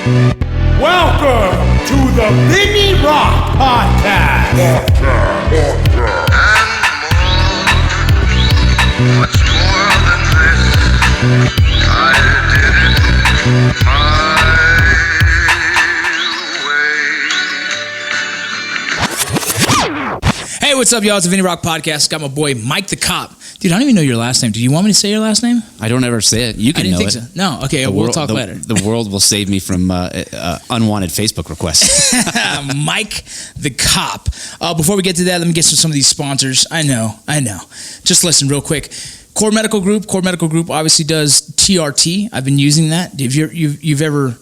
Welcome to the Vinny Rock Podcast. Much more than this, I did it my way. Hey, what's up, y'all? It's the Vinny Rock Podcast. Got my boy Mike the Cop. Dude, I don't even know your last name. Do you want me to say your last name? I don't ever say it. You can know it. I didn't think so. No, okay, we'll talk later. The world will save me from unwanted Facebook requests. Mike the Cop. Before we get to that, let me get some of these sponsors. I know. Just listen real quick. Core Medical Group obviously does TRT. I've been using that. If you've ever...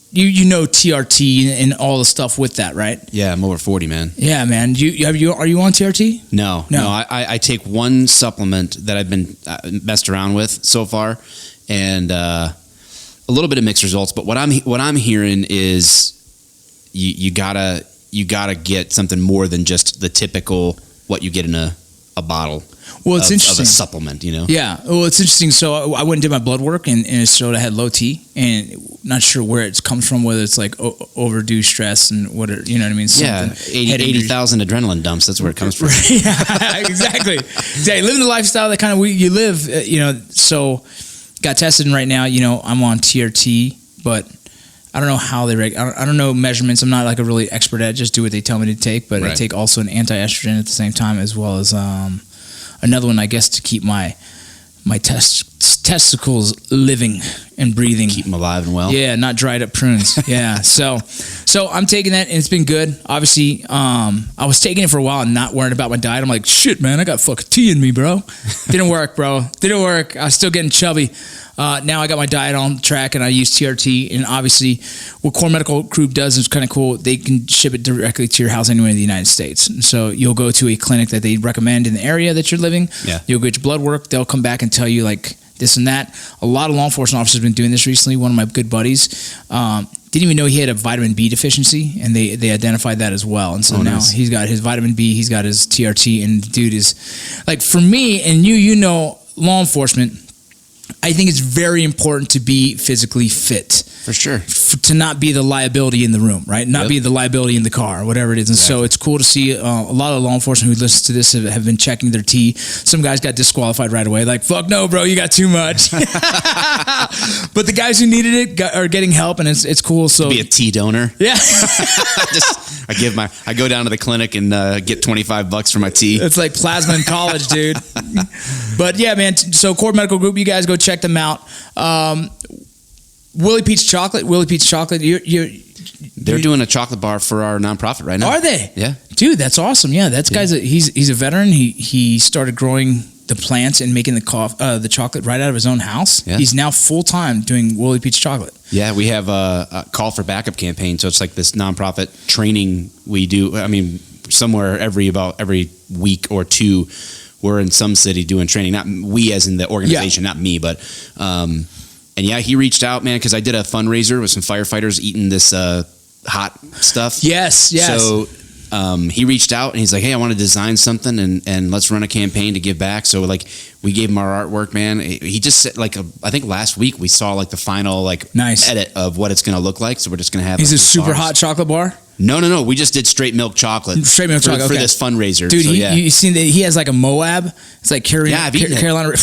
You know TRT and all the stuff with that, right? Yeah, I'm over 40, man. Yeah, man. Are you on TRT? No. I take one supplement that I've been messed around with so far, and a little bit of mixed results. But what I'm hearing is you gotta get something more than just the typical what you get in a bottle. Well, it's interesting. Of a supplement, you know? Yeah. Well, it's interesting. So I went and did my blood work, and it showed I had low T, and not sure where it comes from, whether it's like overdue stress and what, you know what I mean? Yeah, 80,000 adrenaline dumps. That's where it comes from. Yeah, exactly. Living the lifestyle that kind of you live, so got tested, and right now, I'm on TRT, but I don't know how they I don't know measurements. I'm not like a really expert at it. Just do what they tell me to take, but right. I take also an anti-estrogen at the same time, as well as another one, I guess, to keep my testicles living and breathing. Keep them alive and well. Yeah, not dried up prunes. Yeah, so I'm taking that, and it's been good. Obviously, I was taking it for a while and not worrying about my diet. I'm like, shit, man, I got fucking tea in me, bro. Didn't work, bro. Didn't work. I was still getting chubby. Now I got my diet on track, and I use TRT. And obviously, what Core Medical Group does is kind of cool. They can ship it directly to your house anywhere in the United States. And so you'll go to a clinic that they recommend in the area that you're living. Yeah. You'll get your blood work. They'll come back and tell you like this and that. A lot of law enforcement officers have been doing this recently. One of my good buddies didn't even know he had a vitamin B deficiency, and they identified that as well. And so now he's got his vitamin B, he's got his TRT, and the dude is like, for me and law enforcement, I think it's very important to be physically fit. For sure. To not be the liability in the room, right? Not be the liability in the car, whatever it is. And so it's cool to see a lot of law enforcement who listen to this have been checking their T. Some guys got disqualified right away. Like, fuck no, bro, you got too much. But the guys who needed it are getting help, and it's cool. So to be a T donor. Yeah. I go down to the clinic and get $25 for my tea. It's like plasma in college, dude. But yeah, man. So Core Medical Group, you guys go check them out. Willie Pete's Chocolate. They're doing a chocolate bar for our nonprofit right now. Are they? Yeah, dude, that's awesome. Yeah, he's a veteran. He started growing the plants and making the chocolate right out of his own house. Yeah. He's now full time doing Willie Pete's Chocolate. Yeah, we have a call for backup campaign. So it's like this nonprofit training we do. I mean, somewhere every week or two, we're in some city doing training. Not we as in the organization, not me, but. And yeah, he reached out, man, because I did a fundraiser with some firefighters eating this hot stuff. Yes. So he reached out and he's like, hey, I want to design something and let's run a campaign to give back. So like we gave him our artwork, man. He just said I think last week we saw like the final edit of what it's going to look like. So we're just going to have. He's a super hot chocolate bar? No. We just did straight milk chocolate. For this fundraiser. Dude, you seen that he has like a Moab? It's like Carolina.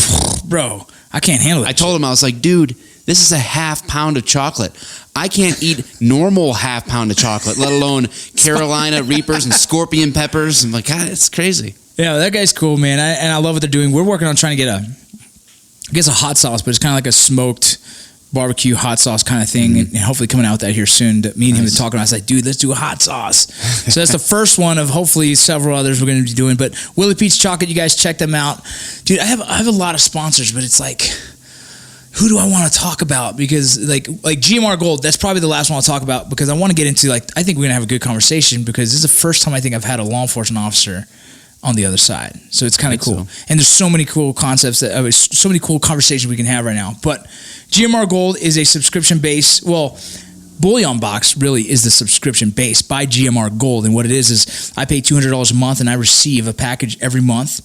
Bro, I can't handle it. I told him, I was like, dude, this is a half pound of chocolate. I can't eat normal half pound of chocolate, let alone Carolina Reapers and scorpion peppers. I'm like, God, it's crazy. Yeah, that guy's cool, man. And I love what they're doing. We're working on trying to get a hot sauce, but it's kind of like a smoked barbecue hot sauce kind of thing, and hopefully coming out with that here soon. Me and him talking about it. I was like, dude, let's do a hot sauce. So that's the first one of hopefully several others we're going to be doing. But Willie Pete's Chocolate, you guys check them out. Dude, I have a lot of sponsors, but it's like, who do I want to talk about? Because like GMR Gold, that's probably the last one I'll talk about, because I want to get into I think we're going to have a good conversation, because this is the first time I think I've had a law enforcement officer on the other side. So it's kind of cool. So. And there's so many cool concepts, so many cool conversations we can have right now. But GMR Gold is a subscription-based, Bullion Box really is the subscription base by GMR Gold. And what it is I pay $200 a month, and I receive a package every month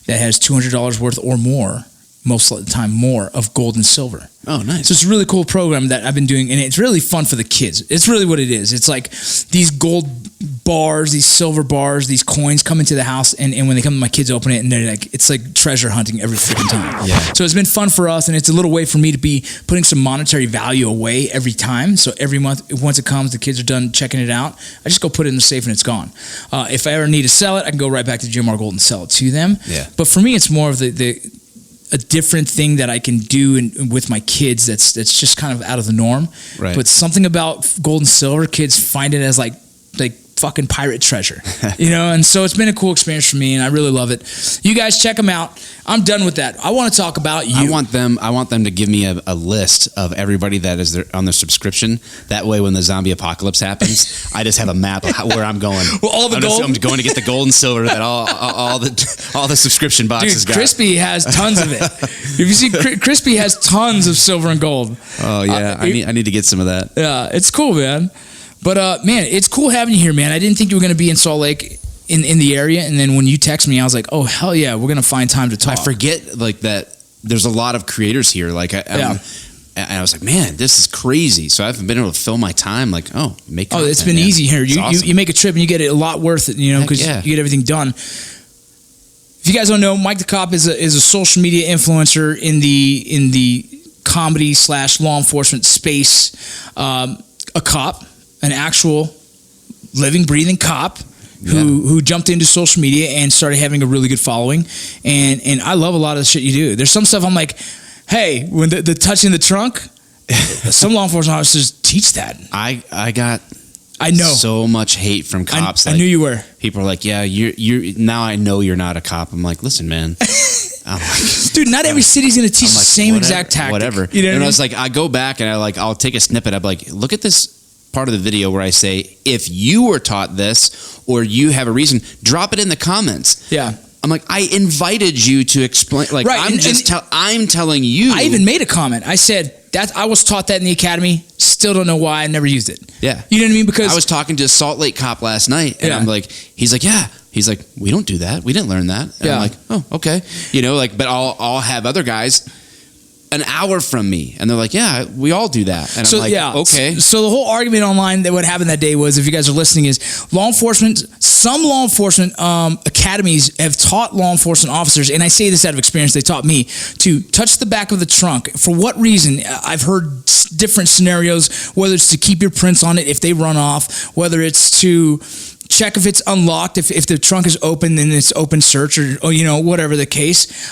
that has $200 worth or more most of the time more of gold and silver. Oh, nice. So it's a really cool program that I've been doing, and it's really fun for the kids. It's really what it is. It's like these gold bars, these silver bars, these coins come into the house, and when they come, my kids open it, and they're like, it's like treasure hunting every freaking time. Yeah. So it's been fun for us, and it's a little way for me to be putting some monetary value away every time. So every month, once it comes, the kids are done checking it out, I just go put it in the safe and it's gone. If I ever need to sell it, I can go right back to GMR Gold and sell it to them. Yeah. But for me, it's more of a different thing that I can do with my kids that's just kind of out of the norm. Right. But something about gold and silver, kids find it as like fucking pirate treasure, and so it's been a cool experience for me, and I really love it. You guys check them out. I'm done with that. I want to talk about you. I want them to give me a list of everybody that is on their subscription. That way, when the zombie apocalypse happens, I just have a map of where I'm going. Well, all the gold. I'm going to get the gold and silver that all the subscription boxes Dude, got. Crispy has tons of it. If you see, Crispy has tons of silver and gold. Oh yeah, I need to get some of that. Yeah, it's cool, man. But man, it's cool having you here, man. I didn't think you were going to be in Salt Lake in the area, and then when you text me, I was like, oh hell yeah, we're going to find time to talk. I forget like that. There's a lot of creators here. Like and I was like, man, this is crazy. So I haven't been able to fill my time. Like, make. Oh, it's content, been man. easy here. It's awesome. You make a trip and you get it a lot worth it, because yeah. you get everything done. If you guys don't know, Mike the Cop is a social media influencer in the comedy / law enforcement space. A cop, an actual living, breathing cop who jumped into social media and started having a really good following. And I love a lot of the shit you do. There's some stuff I'm like, hey, when the touching the trunk, some law enforcement officers teach that. I know so much hate from cops. I knew you were. People are like, yeah, you're now I know you're not a cop. I'm like, listen, man. I'm like, dude, not every city's going to teach the same exact tactic. Whatever. You know what I mean? I was like, I go back and I'll take a snippet. I'm like, look at this part of the video where I say, if you were taught this or you have a reason, drop it in the comments. Yeah. I'm like, I invited you to explain. Like, right. I'm telling you. I even made a comment. I said that I was taught that in the academy. Still don't know why I never used it. Yeah. You know what I mean? Because I was talking to a Salt Lake cop last night, and I'm like, he's like, yeah. He's like, we don't do that. We didn't learn that. And I'm like, oh, okay. But I'll have other guys an hour from me, and they're like, yeah, we all do that. And I'm like, okay. So the whole argument online that what happened that day was, if you guys are listening, is some law enforcement academies have taught law enforcement officers, and I say this out of experience, they taught me to touch the back of the trunk. For what reason? I've heard different scenarios, whether it's to keep your prints on it if they run off, whether it's to check if it's unlocked, if the trunk is open, then it's open search, or whatever the case.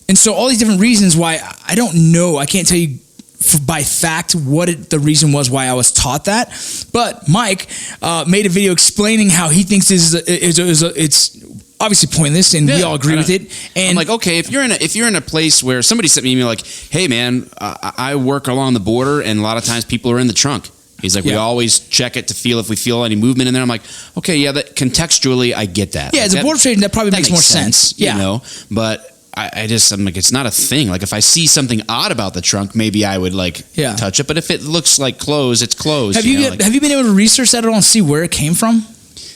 And so all these different reasons why, I don't know, I can't tell you by fact what the reason was why I was taught that. But Mike made a video explaining how he thinks it's obviously pointless, and we all agree with it. And I'm like, okay, if you're in a place where somebody sent me an email like, hey man, I work along the border, and a lot of times people are in the trunk. He's like, we always check it to feel if we feel any movement in there. I'm like, okay, yeah, that contextually I get that. Yeah, as a border trade, that probably makes more sense. Yeah, but I'm like, it's not a thing. Like, if I see something odd about the trunk, maybe I would touch it. But if it looks like closed, it's closed. Have you been able to research that at all and see where it came from?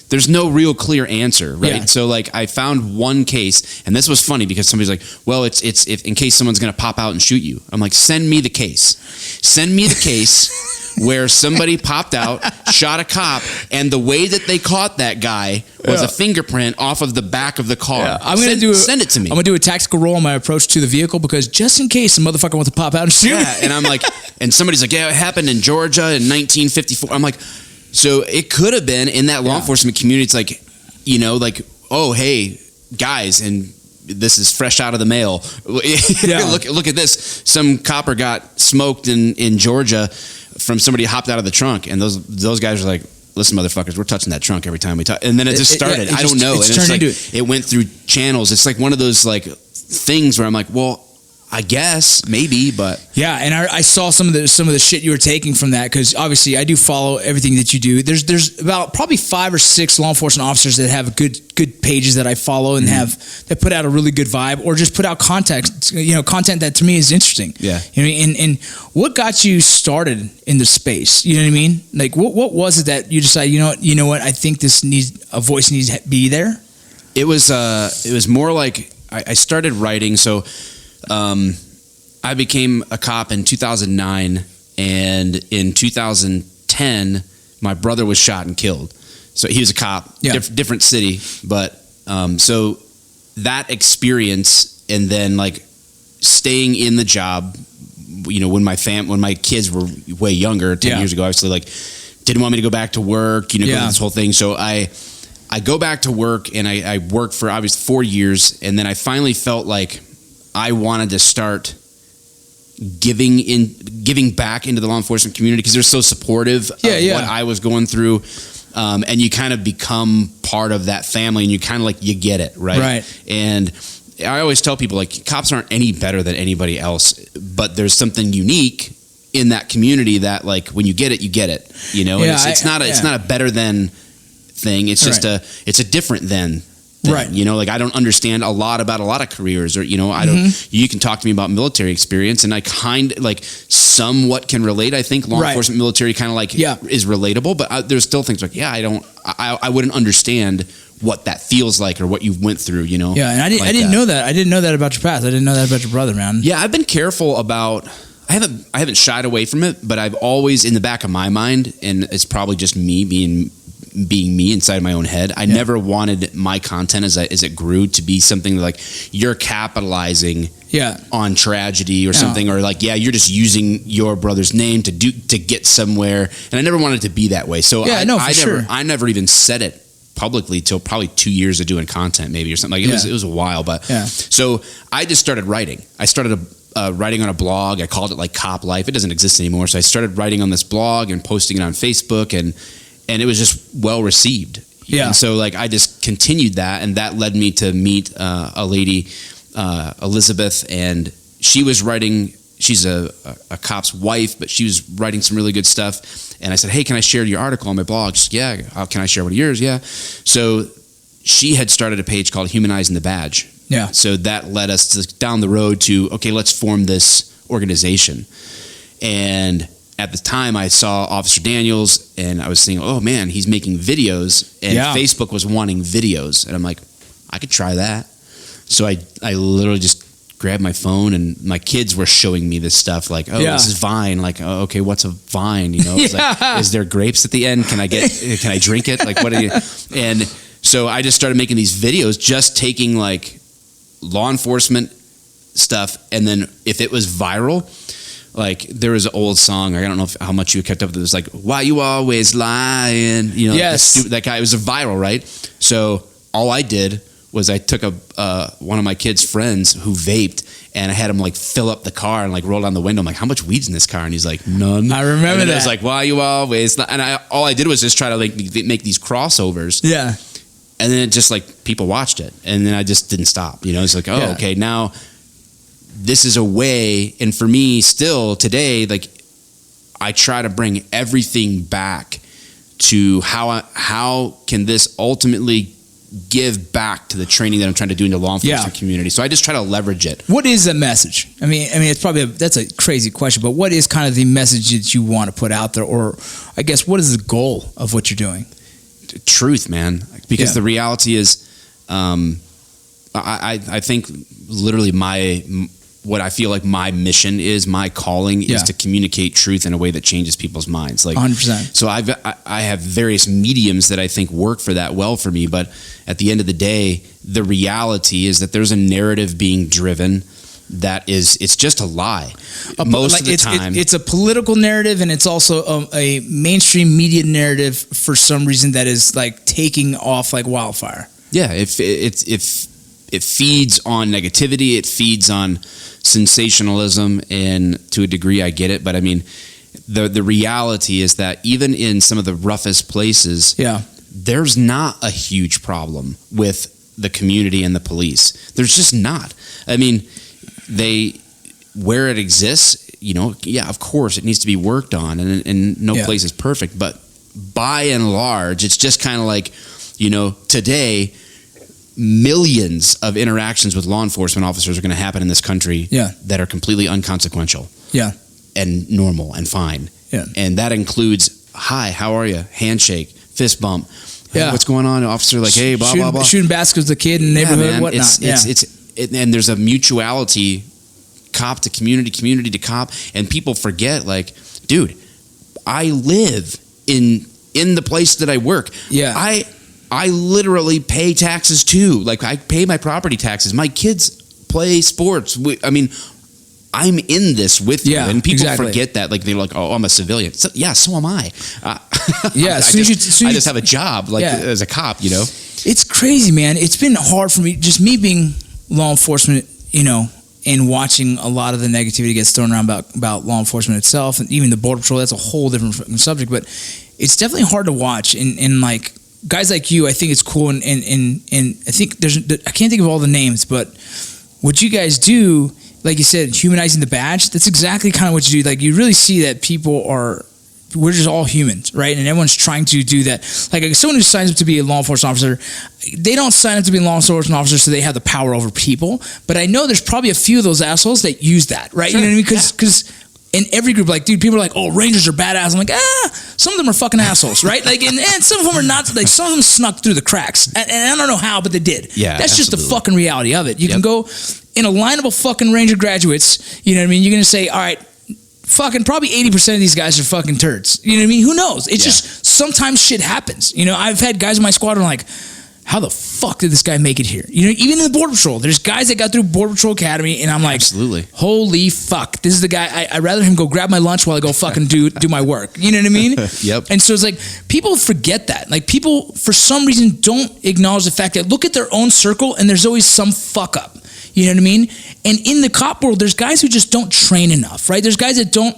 There's no real clear answer, right? Yeah. So I found one case, and this was funny because somebody's like, well, it's if in case someone's gonna pop out and shoot you. I'm like, send me the case. Send me the case where somebody popped out, shot a cop, and the way that they caught that guy was a fingerprint off of the back of the car. Yeah. Send it to me. I'm gonna do a tactical roll on my approach to the vehicle, because just in case some motherfucker wants to pop out and shoot. Yeah, and I'm like, and somebody's like, yeah, it happened in Georgia in 1954. I'm like, so it could have been in that law enforcement community. It's like, oh, hey, guys, and this is fresh out of the mail. Look at this. Some copper got smoked in Georgia from somebody who hopped out of the trunk, and those guys were like, listen, motherfuckers, we're touching that trunk every time we touch. And then it just started. I don't know. It went through channels. It's like one of those things where I'm like, well, I guess maybe, but yeah. And I saw some of the shit you were taking from that, because obviously I do follow everything that you do. There's about probably 5 or 6 law enforcement officers that have good pages that I follow and that put out a really good vibe, or just put out content that to me is interesting. Yeah. And what got you started in the space? You know what I mean? Like what was it that you decided, you know what, I think a voice needs to be there? It was more like I started writing. So I became a cop in 2009, and in 2010, my brother was shot and killed. So he was a cop, different city, but so that experience, and then like staying in the job, you know, when my kids were way younger, 10 years ago, obviously, like didn't want me to go back to work, you know, go through this whole thing. So I go back to work, and I worked for obviously 4 years, and then I finally felt like I wanted to start giving back into the law enforcement community, because they're so supportive of what I was going through. And you kind of become part of that family, and you kind of like, you get it, right? And I always tell people, like, cops aren't any better than anybody else, but there's something unique in that community that, like, when you get it, you know. And it's not a better than thing. It's just it's a different than thing, right? You know, like, I don't understand a lot about a lot of careers, or, you know, I don't. You can talk to me about military experience, and I kind of like somewhat can relate. I think law enforcement, military, kind of like is relatable, but there's still things like I wouldn't understand what that feels like, or what you went through, you know. Yeah, and I didn't know that. I didn't know that about your past. I didn't know that about your brother, man. Yeah, I've been careful about. I haven't shied away from it, but I've always, in the back of my mind, and it's probably just me being me inside my own head, I never wanted my content as it grew to be something like you're capitalizing on tragedy or something, or like you're just using your brother's name to get somewhere, and I never wanted it to be that way. So I never even said it publicly till probably 2 years of doing content, maybe, or something. Like it was a while, but so I just started writing. I started writing on a blog. I called it like Cop Life. It doesn't exist anymore. So I started writing on this blog and posting it on Facebook, and it was just well received. Yeah. And so like I just continued that, and that led me to meet a lady, Elizabeth, and she was writing. She's a cop's wife, but she was writing some really good stuff. And I said, "Hey, can I share your article on my blog?" She's, "Yeah." "Can I share one of yours?" "Yeah." So she had started a page called Humanizing the Badge. Yeah. So that led us down the road to, okay, let's form this organization. And at the time, I saw Officer Daniels, and I was thinking, oh man, he's making videos, and Facebook was wanting videos, and I'm like, I could try that. So I literally just grabbed my phone, and my kids were showing me this stuff, like, oh, this is Vine. Like, oh, okay, what's a Vine? You know, it's like, is there grapes at the end? Can I drink it? Like, what are you? And so I just started making these videos, just taking like law enforcement stuff, and then if it was viral, like there was an old song, I don't know how much you kept up with it. It was like, "Why you always lying?" You know, that guy. It was a viral, right? So all I did was I took one of my kids' friends who vaped, and I had him like fill up the car and like roll down the window. I'm like, "How much weed's in this car?" And he's like, "None." I remember that. It was like, "Why you always?" And all I did was just try to like make these crossovers. Yeah. And then it just like people watched it, and then I just didn't stop. You know, it's like, oh, okay, now this is a way. And for me, still today, like I try to bring everything back to how can this ultimately give back to the training that I'm trying to do in the law enforcement community. So I just try to leverage it. What is the message? I mean, it's probably that's a crazy question, but what is kind of the message that you want to put out there, or I guess what is the goal of what you're doing? Truth, man, because the reality is, I think literally what I feel like my mission is, my calling is to communicate truth in a way that changes people's minds. Like 100%. So I have various mediums that I think work for that well for me, but at the end of the day, the reality is that there's a narrative being driven that it's just a lie most of the time. It's a political narrative, and it's also a mainstream media narrative for some reason that is like taking off like wildfire. Yeah, it feeds on negativity, it feeds on sensationalism, and to a degree I get it, but I mean the reality is that even in some of the roughest places, there's not a huge problem with the community and the police. There's just not. I mean, where it exists, you know, of course it needs to be worked on, and no place is perfect, but by and large, it's just kind of like, you know, today, millions of interactions with law enforcement officers are going to happen in this country that are completely unconsequential and normal and fine. Yeah. And that includes, hi, how are you? Handshake, fist bump. Hey, what's going on? Officer, like, hey, blah, blah, blah. Shooting baskets with the kid in the neighborhood, whatnot. And there's a mutuality cop to community, community to cop, and people forget, like, dude, I live in the place that I work. Yeah. I literally pay taxes too. Like, I pay my property taxes. My kids play sports. I'm in this with you, and people forget that. Like, they're like, "Oh, I'm a civilian." So am I. Yeah, I just have a job, like, as a cop. You know, it's crazy, man. It's been hard for me, just me being law enforcement, you know, and watching a lot of the negativity gets thrown around about law enforcement itself, and even the Border Patrol. That's a whole different subject, but it's definitely hard to watch. And like guys like you, I think it's cool, and I think I can't think of all the names, but what you guys do. Like you said, humanizing the badge, that's exactly kind of what you do. Like, you really see that we're just all humans, right? And everyone's trying to do that. Like, someone who signs up to be a law enforcement officer, they don't sign up to be a law enforcement officer so they have the power over people. But I know there's probably a few of those assholes that use that, right? Sure. You know what I mean? Because in every group, like, dude, people are like, oh, Rangers are badass. I'm like, some of them are fucking assholes, right? Like, and some of them are not. Like, some of them snuck through the cracks, and I don't know how, but they did. Yeah, that's absolutely. just the fucking reality of it. You can go in a line of fucking Ranger graduates. You know what I mean? You're gonna say, all right, fucking probably 80% of these guys are fucking turds. You know what I mean? Who knows? It's just sometimes shit happens. You know, I've had guys in my squad who are like, how the fuck did this guy make it here? You know, even in the Border Patrol, there's guys that got through Border Patrol Academy, and I'm like, absolutely, holy fuck, this is the guy. I'd rather him go grab my lunch while I go fucking do my work. You know what I mean? Yep. And so it's like, people forget that. Like, people for some reason don't acknowledge the fact that look at their own circle, and there's always some fuck up. You know what I mean? And in the cop world, there's guys who just don't train enough, right? There's guys that don't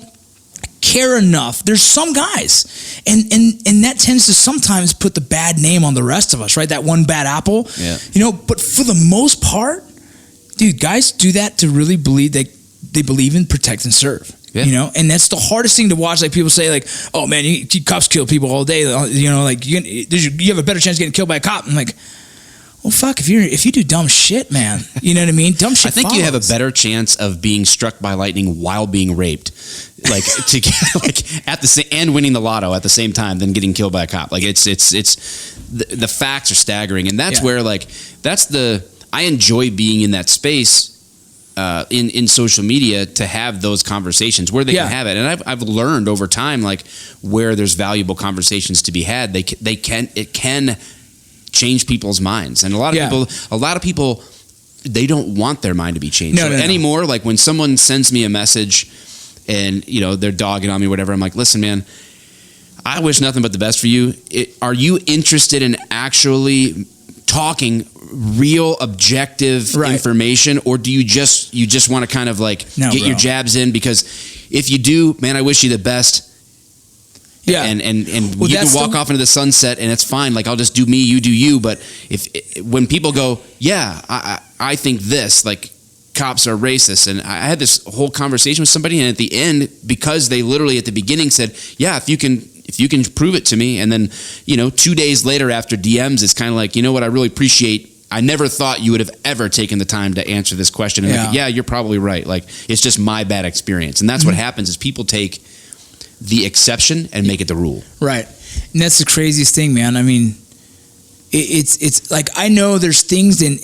care enough. There's some guys, and that tends to sometimes put the bad name on the rest of us, right? That one bad apple. Yeah. You know, but for the most part, dude, guys do that to really believe that they believe in protect and serve. Yeah. You know, and that's the hardest thing to watch. Like, people say, like, "Oh man, you cops kill people all day." You know, like you have a better chance of getting killed by a cop. I'm like, well, fuck, if you do dumb shit, man, you know what I mean? Dumb shit. I think follows. you have a better chance of being struck by lightning while being raped, like to get, like at the same and winning the lotto at the same time than getting killed by a cop. Like, it's the facts are staggering, and that's where, like, I enjoy being in that space in social media to have those conversations where they can have it, and I've learned over time, like, where there's valuable conversations to be had, it can change people's minds. And a lot of people, they don't want their mind to be changed anymore. Like, when someone sends me a message and, you know, they're dogging on me, whatever, I'm like, listen, man, I wish nothing but the best for you. Are you interested in actually talking real objective information, or do you just want to kind of like get your jabs in? Because if you do, man, I wish you the best. Yeah, and you can walk off into the sunset, and it's fine. Like, I'll just do me, you do you. But when people go, I think this, like, cops are racist, and I had this whole conversation with somebody, and at the end, because they literally at the beginning said, if you can prove it to me, and then, you know, 2 days later after DMs, it's kind of like, you know what, I really appreciate. I never thought you would have ever taken the time to answer this question. And like, you're probably right. Like, it's just my bad experience, and that's what happens is people take the exception and make it the rule. Right. And that's the craziest thing, man. I mean, it's like, I know there's things in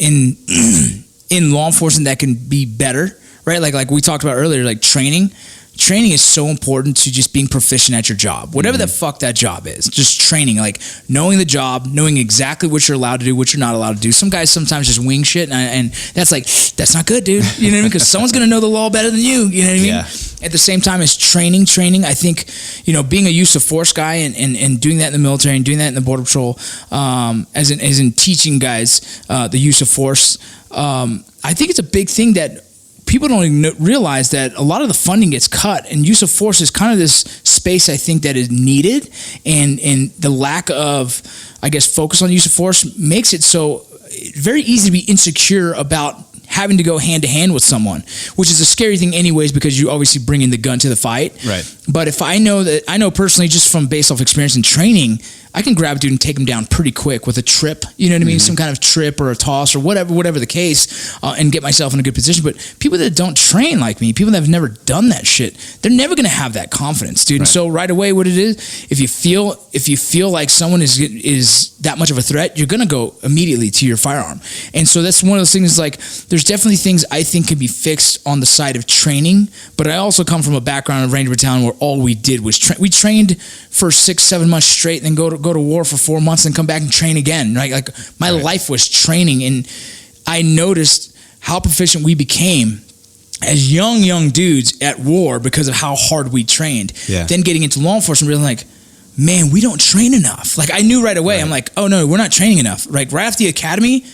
in law enforcement that can be better, right? Like we talked about earlier, like training. Training is so important to just being proficient at your job, whatever the fuck that job is. Just training, like knowing the job, knowing exactly what you're allowed to do, what you're not allowed to do. Some guys sometimes just wing shit, and that's like, that's not good, dude. You know what I mean? Because someone's gonna know the law better than you. You know what I mean? Yeah. At the same time as training, I think, you know, being a use of force guy and doing that in the military and doing that in the Border Patrol, as in teaching guys the use of force, I think it's a big thing that people don't even realize, that a lot of the funding gets cut, and use of force is kind of this space, I think, that is needed, and the lack of, I guess, focus on use of force makes it so very easy to be insecure about having to go hand to hand with someone, which is a scary thing anyways, because you obviously bring in the gun to the fight. Right. But if I know personally, just from based off experience and training, I can grab a dude and take him down pretty quick with a trip, you know what I mean? Some kind of trip or a toss or whatever the case, and get myself in a good position. But people that don't train like me, people that have never done that shit, they're never going to have that confidence, dude. And so right away, what it is, if you feel like someone is that much of a threat, you're going to go immediately to your firearm. And so that's one of those things, like, there's definitely things I think can be fixed on the side of training, but I also come from a background of Ranger Battalion where all we did was we trained for 6-7 months straight, and then go to war for 4 months and come back and train again, right? Like, my life was training, and I noticed how proficient we became as young dudes at war because of how hard we trained. Then getting into law enforcement, really like, man, we don't train enough. Like, I knew right away. I'm like, oh no, we're not training enough. Right after the academy,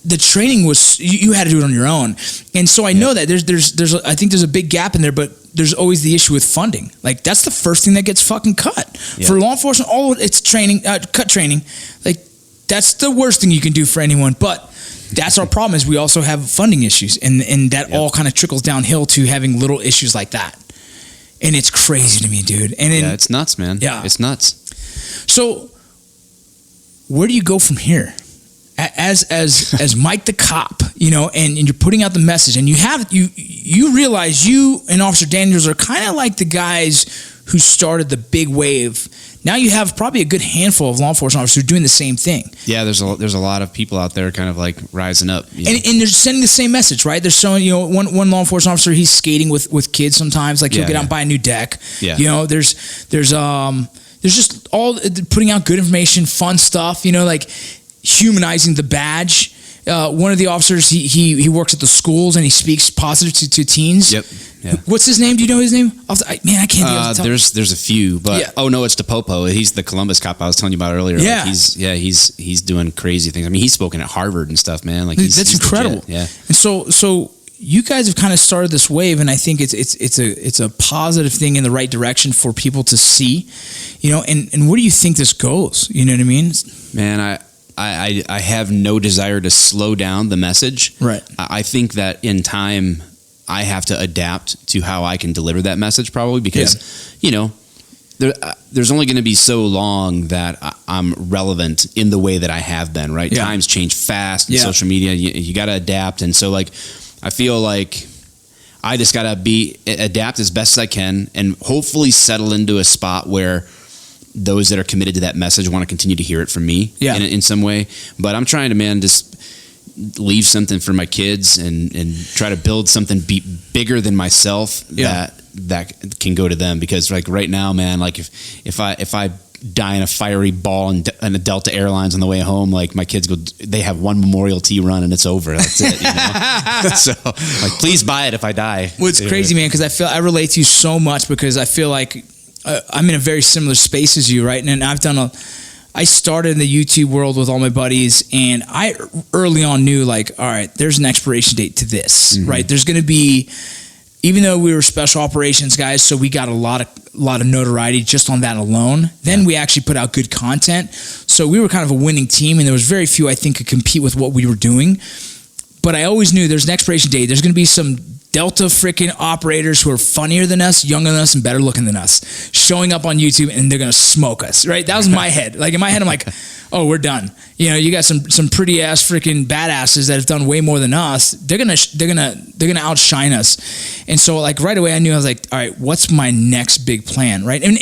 the training was, you had to do it on your own. And so I know that there's I think there's a big gap in there, but there's always the issue with funding. Like, that's the first thing that gets fucking cut. For law enforcement, it's training, cut training. Like, that's the worst thing you can do for anyone. But that's our problem, is we also have funding issues, and that all kind of trickles downhill to having little issues like that. And it's crazy to me, dude. And then, it's nuts, man. Yeah, it's nuts. So where do you go from here? As Mike the cop, you know, and you're putting out the message, and you realize you and Officer Daniels are kind of like the guys who started the big wave. Now you have probably a good handful of law enforcement officers who are doing the same thing. Yeah, there's a lot of people out there kind of like rising up. And they're sending the same message, right? They're showing, you know, one law enforcement officer, he's skating with kids sometimes. Like, he'll get out and buy a new deck. You know, there's just all putting out good information, fun stuff, you know, like humanizing the badge. One of the officers, he works at the schools and he speaks positive to teens. What's his name? Do you know his name? Man, I can't. There's a few, but oh no, it's DePopo. He's the Columbus cop I was telling you about earlier. Yeah, like he's doing crazy things. I mean, he's spoken at Harvard and stuff, man. Like, that's incredible. Legit. And so you guys have kind of started this wave, and I think it's a positive thing in the right direction for people to see, you know. And where do you think this goes? You know what I mean? Man, I have no desire to slow down the message. Right. I think that in time I have to adapt to how I can deliver that message, probably, because you know, there's only going to be so long that I'm relevant in the way that I have been. Right. Times change fast. In social media, you got to adapt, and so like I feel like I just got to adapt as best as I can, and hopefully settle into a spot where those that are committed to that message want to continue to hear it from me in some way. But I'm trying to, man, just leave something for my kids and try to build something bigger than myself that can go to them. Because like right now, man, like if I die in a fiery ball and a Delta Airlines on the way home, like my kids they have one Memorial T run and it's over. That's it. You know? So like, please buy it if I die. Well, it's crazy, man, because I relate to you so much, because I feel like I'm in a very similar space as you, right? And I started in the YouTube world with all my buddies, and I early on knew, like, all right, there's an expiration date to this, right? There's going to be, even though we were special operations guys, so we got a lot of notoriety just on that alone. Then we actually put out good content, so we were kind of a winning team, and there was very few I think could compete with what we were doing. But I always knew there's an expiration date. There's going to be some Delta freaking operators who are funnier than us, younger than us, and better looking than us showing up on YouTube, and they're going to smoke us, right? That was my head. Like, in my head, I'm like, oh, we're done. You know, you got some pretty ass freaking badasses that have done way more than us. They're gonna outshine us. And so, like, right away, I knew, I was like, all right, what's my next big plan, right? And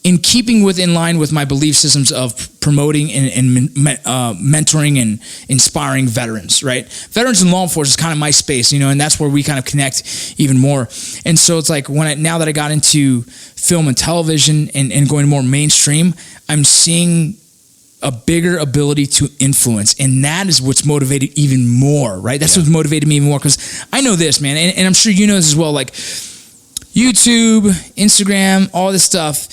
in keeping in line with my belief systems of promoting and mentoring and inspiring veterans, right? Veterans in law enforcement is kind of my space, you know, and that's where we kind of connect even more. And so it's like, now that I got into film and television and going more mainstream, I'm seeing a bigger ability to influence, and that is what's motivated even more, right? That's what's motivated me even more, because I know this, man, and I'm sure you know this as well, like YouTube, Instagram, all this stuff.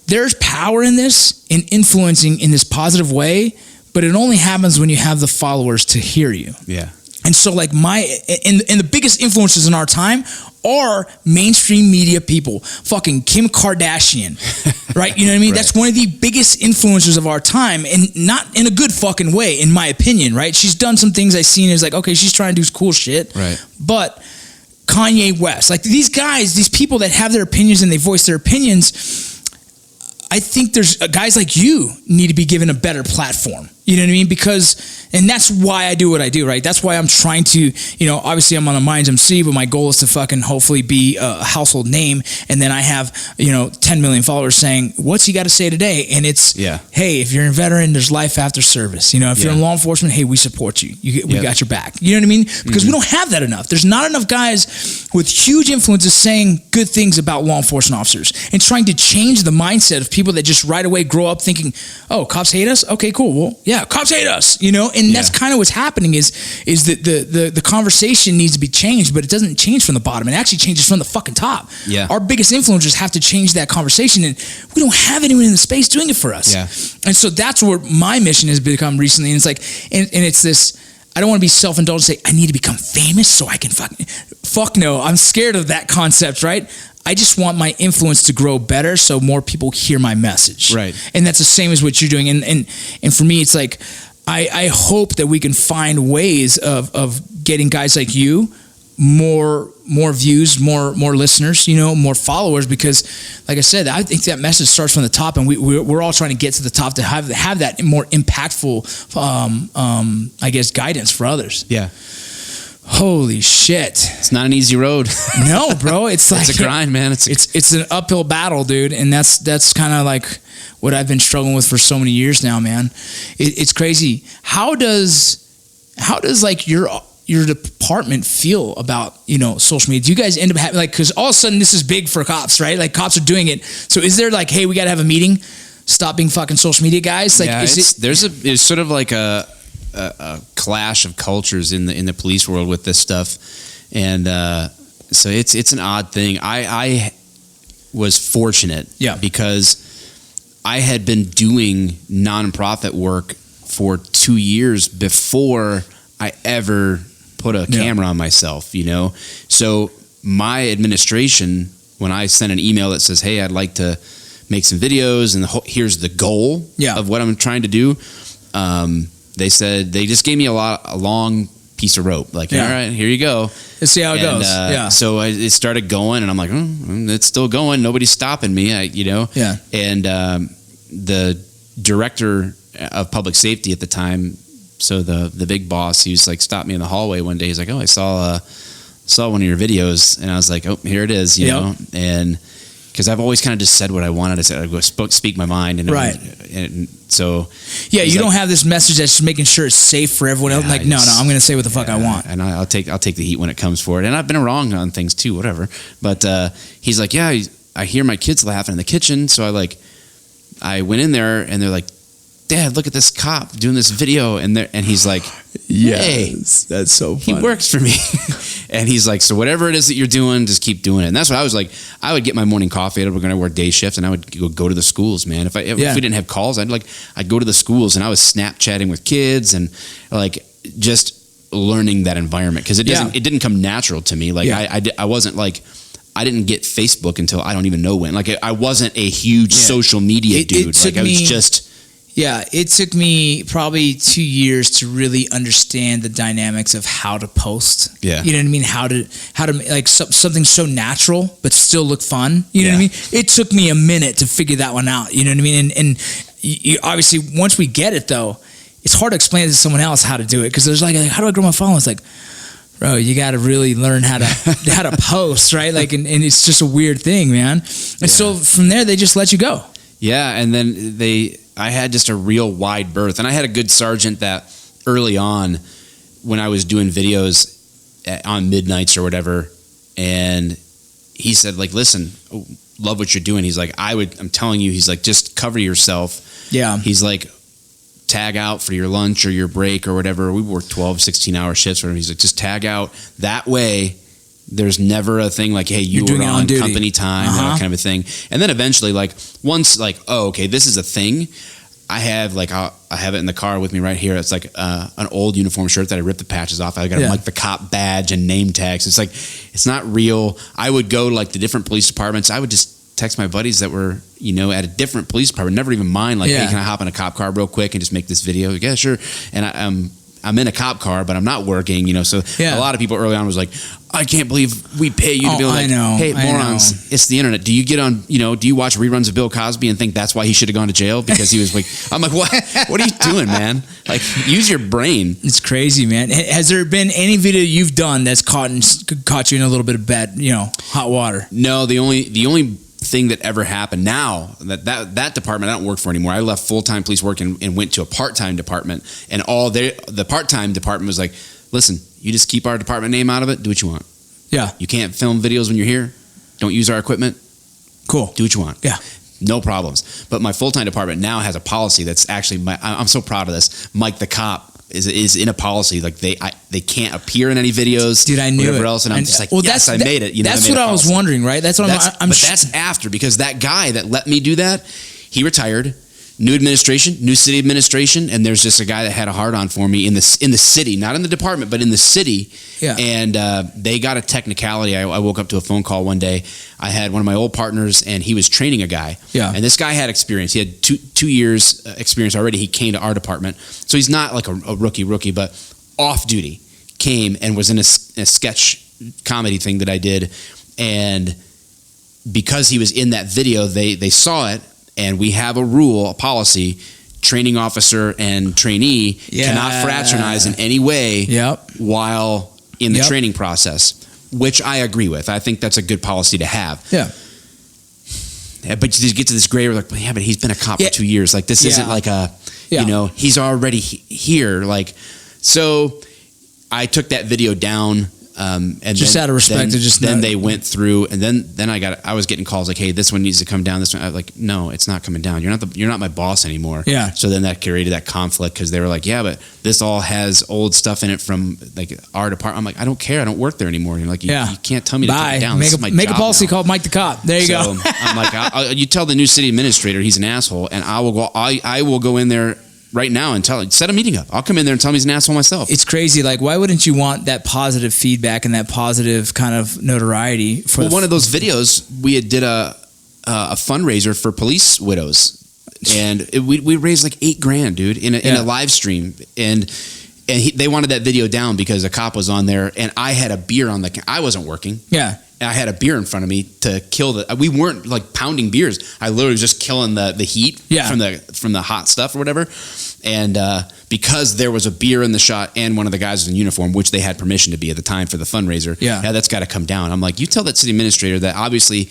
There's power in this, in influencing in this positive way, but it only happens when you have the followers to hear you. Yeah. And so, like, and the biggest influencers in our time are mainstream media people. Fucking Kim Kardashian, right? You know what I mean? Right. That's one of the biggest influencers of our time, and not in a good fucking way, in my opinion, right? She's done some things I've seen as like, okay, she's trying to do cool shit. Right. But Kanye West, like these guys, these people that have their opinions and they voice their opinions, I think there's guys like you need to be given a better platform. You know what I mean? And that's why I do what I do, right? That's why I'm trying to, obviously I'm on a Minds MC, but my goal is to fucking hopefully be a household name. And then I have, 10 million followers saying, what's he got to say today? And it's, hey, if you're a veteran, there's life after service. If you're in law enforcement, hey, we support you. We got your back. You know what I mean? Because we don't have that enough. There's not enough guys with huge influences saying good things about law enforcement officers and trying to change the mindset of people that just right away grow up thinking, oh, cops hate us? Okay, cool. Well, yeah, cops hate us, and that's kind of what's happening is that the conversation needs to be changed, but it doesn't change from the bottom. It actually changes from the fucking top. Yeah. Our biggest influencers have to change that conversation, and we don't have anyone in the space doing it for us. Yeah. And so that's where my mission has become recently. And it's like, and it's this, I don't want to be self-indulgent and say, I need to become famous so I can fuck no. I'm scared of that concept, right? I just want my influence to grow better so more people hear my message. Right. And that's the same as what you're doing. And for me, it's like, I hope that we can find ways of getting guys like you more views, more listeners, more followers, because like I said, I think that message starts from the top, and we're all trying to get to the top to have that more impactful, I guess, guidance for others. Yeah. Holy shit. It's not an easy road. No, bro. It's like it's a grind, man. It's an uphill battle, dude. And that's kind of like what I've been struggling with for so many years now, man. It's crazy. How does like your department feel about, social media? Do you guys end up having cause all of a sudden this is big for cops, right? Like cops are doing it. So is there like, hey, we got to have a meeting, stop being fucking social media guys? Like, it's sort of like a clash of cultures in the police world with this stuff, and so it's an odd thing. I was fortunate, because I had been doing nonprofit work for 2 years before I ever put a camera on myself. So my administration, when I sent an email that says, "Hey, I'd like to make some videos, and here's the goal of what I'm trying to do," they said they just gave me a long piece of rope. Like, all right, here you go. Let's see how it goes. So it started going, and I'm like, it's still going. Nobody's stopping me. Yeah. And the director of public safety at the time, so the big boss, he was like, stopped me in the hallway one day. He's like, oh, I saw one of your videos, and I was like, oh, here it is. You know, and because I've always kind of just said what I wanted to say. I go speak my mind, and and so you don't have this message that's making sure it's safe for everyone else. Like, no, I'm going to say what the fuck I want, and I'll take the heat when it comes for it. And I've been wrong on things too, whatever. But he's like, yeah, I hear my kids laughing in the kitchen, so I went in there, and they're like, Dad, look at this cop doing this video, and he's like, yes, that's so funny. He works for me. And he's like, so whatever it is that you're doing, just keep doing it. And that's what I was like. I would get my morning coffee. We're going to work day shift, and I would go to the schools, man. If we didn't have calls, I'd go to the schools, and I was Snapchatting with kids, and just learning that environment, because it didn't come natural to me. I wasn't I didn't get Facebook until I don't even know when. I wasn't a huge social media dude. It took me probably 2 years to really understand the dynamics of how to post. Yeah. You know what I mean? How to something so natural but still look fun. You know what I mean? It took me a minute to figure that one out. You know what I mean? And you, obviously, once we get it, though, it's hard to explain to someone else how to do it, because there's how do I grow my followers? Bro, you got to really learn how to post, right? And it's just a weird thing, man. And so from there, they just let you go. Yeah, and then I had just a real wide berth. And I had a good sergeant that early on, when I was doing videos on midnights or whatever, and he said, listen, love what you're doing. He's like, I'm telling you, he's like, just cover yourself. Yeah. He's like, tag out for your lunch or your break or whatever. We work 12, 16-hour shifts. Or he's like, just tag out. That way, there's never a thing like, hey, you were on company time, that kind of a thing. And then eventually, once, oh, okay, this is a thing. I have I have it in the car with me right here. It's an old uniform shirt that I ripped the patches off. I got the cop badge and name tags. It's it's not real. I would go to the different police departments. I would just text my buddies that were, at a different police department, never even mind, hey, can I hop in a cop car real quick and just make this video? Yeah, sure. And I'm in a cop car, but I'm not working, so Yeah. a lot of people early on was like, I can't believe we pay you to Oh, be like, I know, hey, I morons, know. it's the internet. Do you get on, do you watch reruns of Bill Cosby and think that's why he should have gone to jail? Because he was like, I'm like, what are you doing, man? Like, use your brain. It's crazy, man. Has there been any video you've done that's caught you in a little bit of bad, hot water? No, the only thing that ever happened now that department I don't work for anymore. I left full-time police work and went to a part-time department, and the part-time department was like, listen, you just keep our department name out of it, do what you want. Yeah. You can't film videos when you're here, don't use our equipment, Cool. do what you want. Yeah. No problems. But my full-time department now has a policy that's actually I'm so proud of this. Mike the cop is in a policy like they can't appear in any videos, Dude, I knew whatever it. else, and I'm just like, well, yes, I made it. That's I made what a I was policy. wondering, right? That's what I'm But that's after, because that guy that let me do that, he retired. New administration, new city administration, and there's just a guy that had a hard-on for me in the city, not in the department, but in the city. Yeah. And they got a technicality. I woke up to a phone call one day. I had one of my old partners, and he was training a guy. Yeah. And this guy had experience. He had two years experience already. He came to our department, so he's not like a rookie, but off duty. Came and was in a sketch comedy thing that I did, and because he was in that video, they saw it. And we have a policy, training officer and trainee cannot fraternize in any way Yep. while in the Yep. training process, which I agree with. I think that's a good policy to have. Yeah. But you get to this gray area, like, but he's been a cop Yeah. for 2 years. Like, this isn't like he's already here. Like, so I took that video down. And Just then, out of respect to just then not- they went through, and then I was getting calls like, hey, this one needs to come down. This one, I was like, no, it's not coming down. You're not my boss anymore. Yeah. So then that created that conflict, because they were like, yeah, but this all has old stuff in it from like our department. I'm like, I don't care. I don't work there anymore. You're like, you can't tell me to take Bye. it down. Make This is my a job policy now. called Mike the Cop. There you go. I'm like, you tell the new city administrator he's an asshole, and I will go in there right now and set a meeting up. I'll come in there and tell him he's an asshole myself. It's crazy. Like, why wouldn't you want that positive feedback and that positive kind of notoriety for Well, one of those videos, we did a fundraiser for police widows, and we raised like $8,000, dude, in a live stream, and they wanted that video down because a cop was on there, and I had a beer on I wasn't working. Yeah. I had a beer in front of me to kill we weren't like pounding beers. I literally was just killing the heat from the hot stuff or whatever. And because there was a beer in the shot and one of the guys was in uniform, which they had permission to be at the time for the fundraiser. Yeah. That's got to come down. I'm like, you tell that city administrator that obviously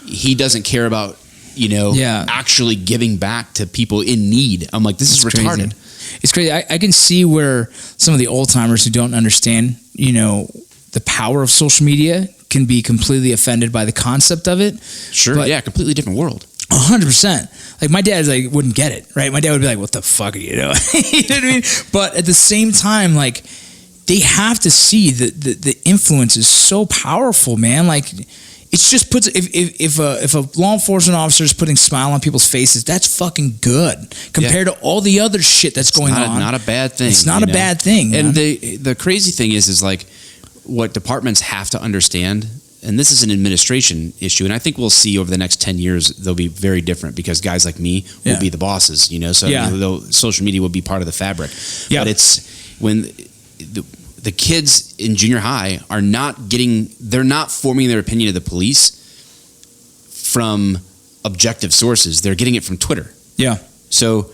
he doesn't care about, actually giving back to people in need. I'm like, this is retarded. Crazy. It's crazy. I can see where some of the old timers who don't understand, the power of social media can be completely offended by the concept of it. Sure. But yeah. Completely different world. 100%. Like, my dad wouldn't get it, right? My dad would be like, what the fuck are you doing? You know what I mean? But at the same time, like, they have to see that the influence is so powerful, man. Like, it's just puts, if a law enforcement officer is putting a smile on people's faces, that's fucking good compared to all the other shit that's going on. Not a bad thing. It's not a bad thing. And man. the crazy thing is like, what departments have to understand, and this is an administration issue, and I think we'll see over the next 10 years they'll be very different, because guys like me will be the bosses, so social media will be part of the fabric. Yeah. But it's when the kids in junior high they're not forming their opinion of the police from objective sources. They're getting it from Twitter. Yeah. So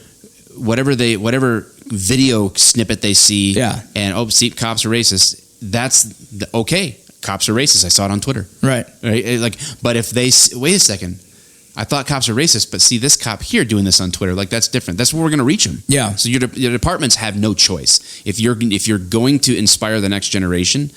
whatever video snippet they see, and see, cops are racist, that's okay. Cops are racist. I saw it on Twitter. Right. Like, but if they wait a second, I thought cops are racist, but see this cop here doing this on Twitter, like, that's different. That's where we're going to reach them. Yeah. So your departments have no choice. If you're going to inspire the next generation,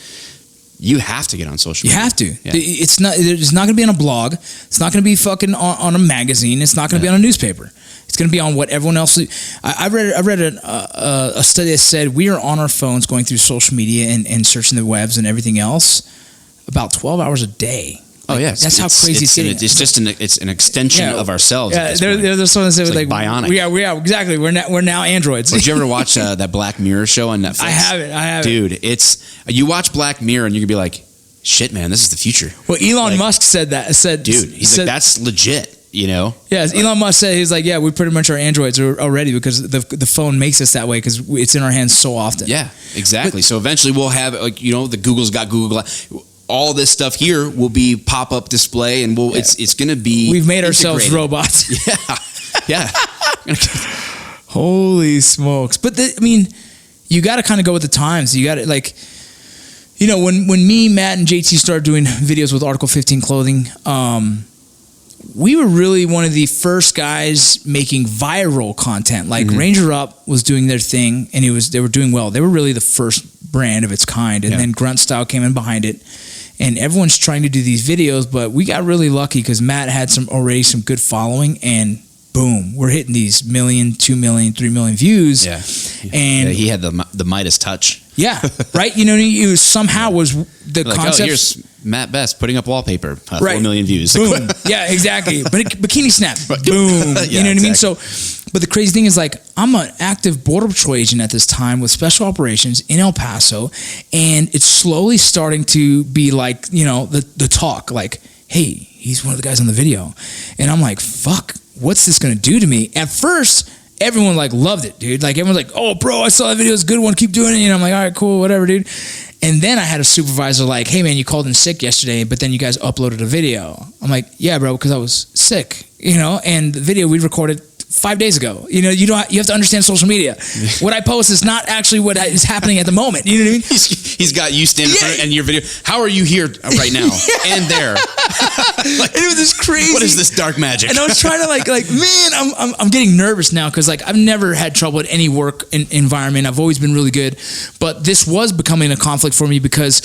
you have to get on social media. You have to. Yeah. It's not going to be on a blog. It's not going to be fucking on a magazine. It's not going to be on a newspaper. It's going to be on what everyone else. I read a study that said we are on our phones going through social media and searching the webs and everything else about 12 hours a day. Oh yeah, that's how crazy it's getting. It's just an extension of ourselves. Yeah, there's someone that said like bionic. Yeah, exactly. We're now androids. Did you ever watch that Black Mirror show on Netflix? I haven't. Dude, you watch Black Mirror and you can be like, shit, man, this is the future. Well, Elon Musk said that. He's like, that's legit. you know? Yeah, as Elon Musk said, he's like, yeah, we pretty much are androids already because the phone makes us that way because it's in our hands so often. Yeah, exactly. So eventually we'll have, like, you know, the Google's got Google. All this stuff here will be pop-up display, and it's going to be We've made ourselves integrated. robots. Yeah. Holy smokes. But, I mean, you got to kind of go with the times. You got to, like, you know, when me, Matt, and JT started doing videos with Article 15 Clothing, we were really one of the first guys making viral content. Like Ranger Up was doing their thing, and they were doing well. They were really the first brand of its kind, and then Grunt Style came in behind it. And everyone's trying to do these videos, but we got really lucky because Matt had already some good following, and boom, we're hitting these 1 million, 2 million, 3 million views. Yeah. And he had the Midas touch. yeah, right. You know, it was somehow was the Like, concept. oh, here's Matt Best putting up wallpaper, 4 Right. million views. Boom. Yeah, exactly. But Bikini Snap. Boom. Yeah, You know what I mean? exactly. So, but the crazy thing is, like, I'm an active Border Patrol agent at this time with special operations in El Paso, and it's slowly starting to be like, you know, the talk, like, hey, he's one of the guys on the video. And I'm like, fuck, what's this going to do to me? At first, everyone like loved it, dude. Like everyone's like, oh, bro, I saw that video. It's a good one. Keep doing it. And I'm like, all right, cool, whatever, dude. And then I had a supervisor like, hey, man, you called in sick yesterday, but then you guys uploaded a video. I'm like, yeah, bro, because I was sick, you know, and the video we recorded 5 days ago. You know, you have to understand social media. What I post is not actually what is happening at the moment. You know what I mean? He's got you standing in front and your video. How are you here right now and there? And it was this crazy. What is this dark magic? And I was trying to like man, I'm getting nervous now because like I've never had trouble at any work environment. I've always been really good, but this was becoming a conflict for me because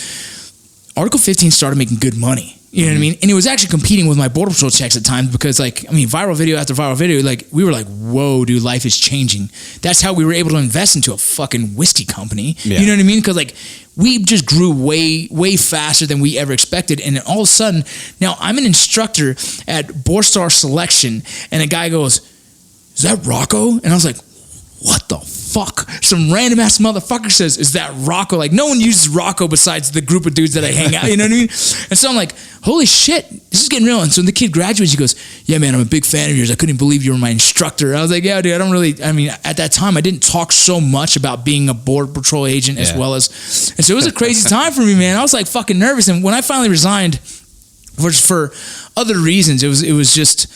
Article 15 started making good money. You know what I mean? And it was actually competing with my Border Patrol checks at times because, like, I mean, viral video after viral video, like, we were like, whoa, dude, life is changing. That's how we were able to invest into a fucking whiskey company. Yeah. You know what I mean? Because, like, we just grew way, way faster than we ever expected. And then all of a sudden, now I'm an instructor at Borstar Selection, and a guy goes, is that Rocco? And I was like, what the fuck? Some random ass motherfucker says, is that Rocco? Like, no one uses Rocco besides the group of dudes that I hang out, you know what I mean? And so I'm like, holy shit, this is getting real. And so when the kid graduates, he goes, yeah, man, I'm a big fan of yours. I couldn't believe you were my instructor. I was like, yeah, dude, I mean, at that time, I didn't talk so much about being a Border Patrol agent as well as, and so it was a crazy time for me, man. I was like fucking nervous. And when I finally resigned, for other reasons, it was just,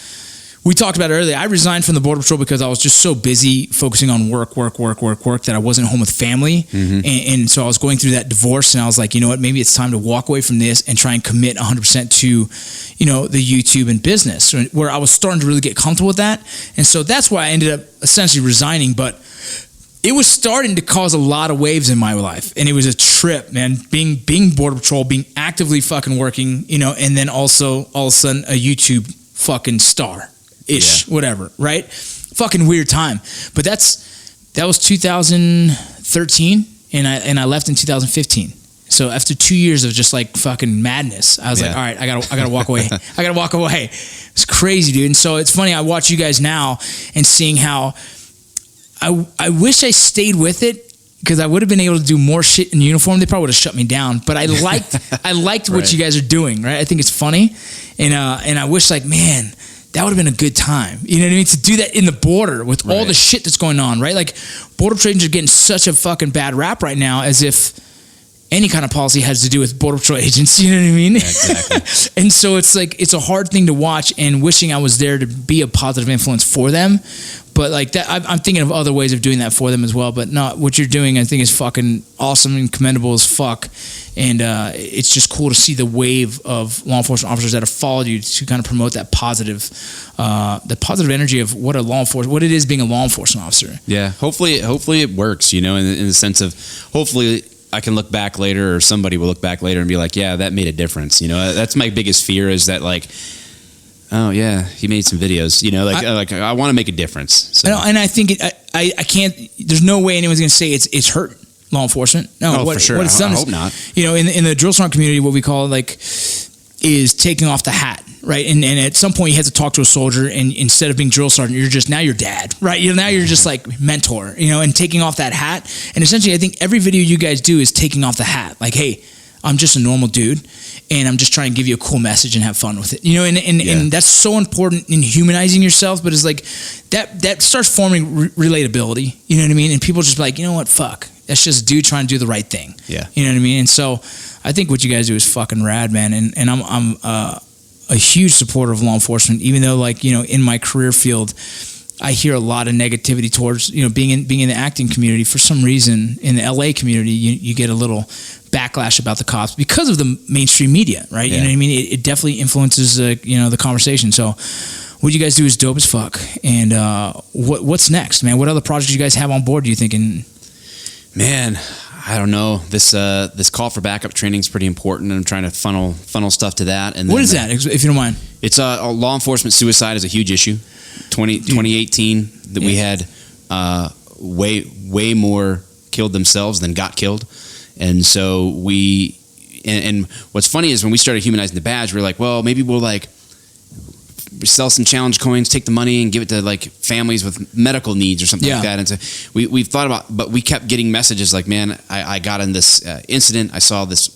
we talked about it earlier. I resigned from the Border Patrol because I was just so busy focusing on work that I wasn't home with family. And so I was going through that divorce, and I was like, you know what, maybe it's time to walk away from this and try and commit 100% to, you know, the YouTube and business, where I was starting to really get comfortable with that. And so that's why I ended up essentially resigning. But it was starting to cause a lot of waves in my life, and it was a trip, man. Being Border Patrol, being actively fucking working, you know, and then also all of a sudden a YouTube fucking star. Whatever, right? Fucking weird time. But that was 2013, and I left in 2015. So after 2 years of just like fucking madness, I was like, all right, I gotta walk away. I gotta walk away. It's crazy, dude. And so it's funny, I watch you guys now and seeing how I wish I stayed with it, because I would have been able to do more shit in uniform. They probably would have shut me down. But I liked what you guys are doing, right? I think it's funny, and I wish, like, man, that would have been a good time. You know what I mean? To do that in the border with all the shit that's going on, right? Like, Border Patrol agents are getting such a fucking bad rap right now, as if any kind of policy has to do with Border Patrol agents. You know what I mean? Yeah, exactly. And so it's like, it's a hard thing to watch, and wishing I was there to be a positive influence for them. But like that, I'm thinking of other ways of doing that for them as well. But no, what you're doing, I think, is fucking awesome and commendable as fuck. And it's just cool to see the wave of law enforcement officers that have followed you to kind of promote that positive energy of what it is being a law enforcement officer. Yeah, hopefully it works. You know, in the sense of, hopefully I can look back later, or somebody will look back later and be like, yeah, that made a difference. You know, that's my biggest fear, is that, like, oh yeah, he made some videos. You know, like I want to make a difference. So. And I think I can't. There's no way anyone's going to say it's hurt law enforcement. No, for sure. What it's done I is, hope not. You know, in the drill sergeant community, what we call, like, is taking off the hat, right? And at some point you have to talk to a soldier, and instead of being drill sergeant, you're just now your dad, right? Now you're just like mentor, you know, and taking off that hat. And essentially, I think every video you guys do is taking off the hat. Like, hey, I'm just a normal dude, and I'm just trying to give you a cool message and have fun with it. You know, and that's so important in humanizing yourself. But it's like that starts forming relatability. You know what I mean? And people just be like, you know what, fuck. That's just a dude trying to do the right thing. Yeah. You know what I mean? And so I think what you guys do is fucking rad, man. And I'm a huge supporter of law enforcement, even though, like, you know, in my career field, I hear a lot of negativity towards, you know, being in the acting community. For some reason, in the LA community, you get a little backlash about the cops because of the mainstream media, right? Yeah. You know what I mean? It definitely influences, you know, the conversation. So what you guys do is dope as fuck. And what's next, man? What other projects you guys have on board, do you think? Man, I don't know. This call for backup training is pretty important, and I'm trying to funnel stuff to that. And what then, is that, if you don't mind? It's law enforcement suicide is a huge issue. 2018 that we had way more killed themselves than got killed, and so and what's funny is when we started humanizing the badge, we were like, well, maybe we'll like sell some challenge coins, take the money and give it to like families with medical needs or something like that. And so we've thought about, but we kept getting messages like, man, I got in this incident. I saw this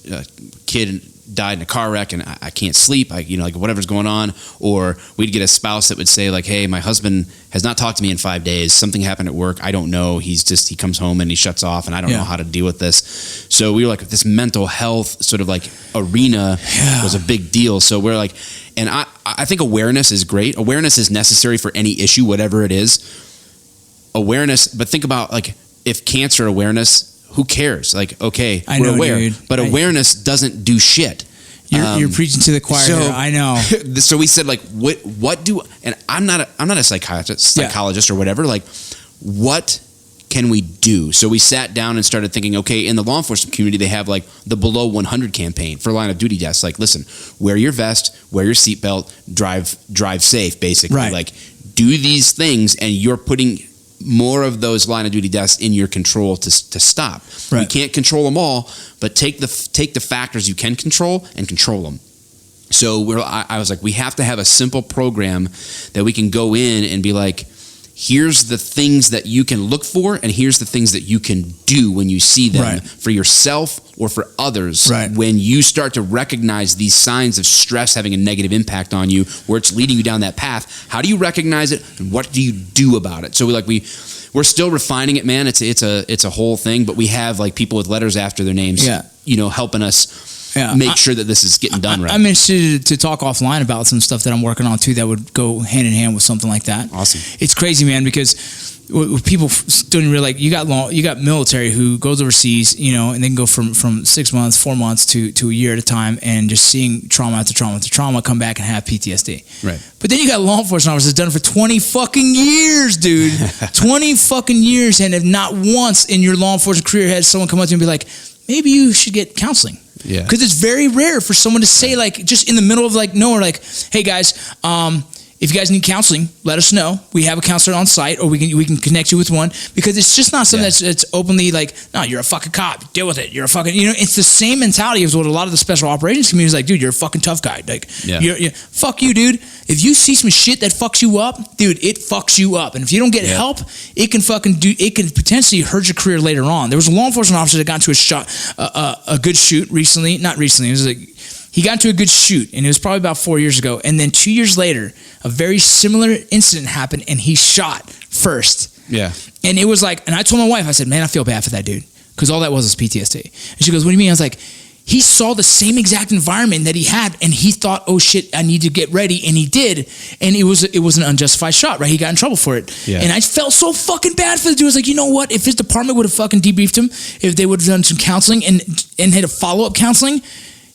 kid died in a car wreck and I can't sleep. Like whatever's going on. Or we'd get a spouse that would say like, hey, my husband has not talked to me in 5 days. Something happened at work. I don't know. He comes home and he shuts off and I don't know how to deal with this. So we were like, this mental health sort of like arena was a big deal. So we're like, and I think awareness is great. Awareness is necessary for any issue, whatever it is. Awareness, but think about like if cancer awareness, who cares? Like, okay, we're aware, dude. But awareness doesn't do shit. You're preaching to the choir here. I know. So we said like, what do, and I'm not a psychologist or whatever. Like, what can we do? So we sat down and started thinking, okay, in the law enforcement community, they have like the below 100 campaign for line of duty deaths. Like, listen, wear your vest, wear your seatbelt, drive safe, basically. Right. Like, do these things, and you're putting more of those line of duty deaths in your control to stop. Right. You can't control them all, but take the factors you can control and control them. So I was like, we have to have a simple program that we can go in and be like, here's the things that you can look for, and here's the things that you can do when you see them for yourself or for others. Right. When you start to recognize these signs of stress having a negative impact on you, where it's leading you down that path, how do you recognize it, and what do you do about it? So we're still refining it, man. It's a whole thing, but we have like people with letters after their names, helping us. Make sure that this is getting done right. I'm interested to talk offline about some stuff that I'm working on too that would go hand in hand with something like that. Awesome. It's crazy, man, because what people don't really like, you got military who goes overseas, and they can go from 6 months, 4 months to a year at a time, and just seeing trauma after trauma after trauma come back and have PTSD. Right. But then you got law enforcement officers done it for 20 fucking years, dude. 20 fucking years, and if not once in your law enforcement career had someone come up to you and be like, maybe you should get counseling. Yeah. Because it's very rare for someone to say, like, just in the middle of like nowhere, like, hey guys, if you guys need counseling, let us know. We have a counselor on site, or we can connect you with one, because it's just not something that's openly like, no, you're a fucking cop, deal with it. You're a fucking, it's the same mentality as what a lot of the special operations community is like, dude, you're a fucking tough guy. Like, you're fuck you, dude. If you see some shit that fucks you up, dude, it fucks you up. And if you don't get help, it can potentially hurt your career later on. There was a law enforcement officer that got into a good shoot recently. Not recently. It was like, he got into a good shoot, and it was probably about 4 years ago. And then 2 years later, a very similar incident happened, and he shot first. Yeah. And it was like, and I told my wife, I said, man, I feel bad for that dude, because all that was PTSD. And she goes, what do you mean? I was like, he saw the same exact environment that he had, and he thought, oh shit, I need to get ready, and he did, and it was an unjustified shot, right? He got in trouble for it. Yeah. And I felt so fucking bad for the dude. I was like, you know what? If his department would have fucking debriefed him, if they would have done some counseling and had a follow-up counseling,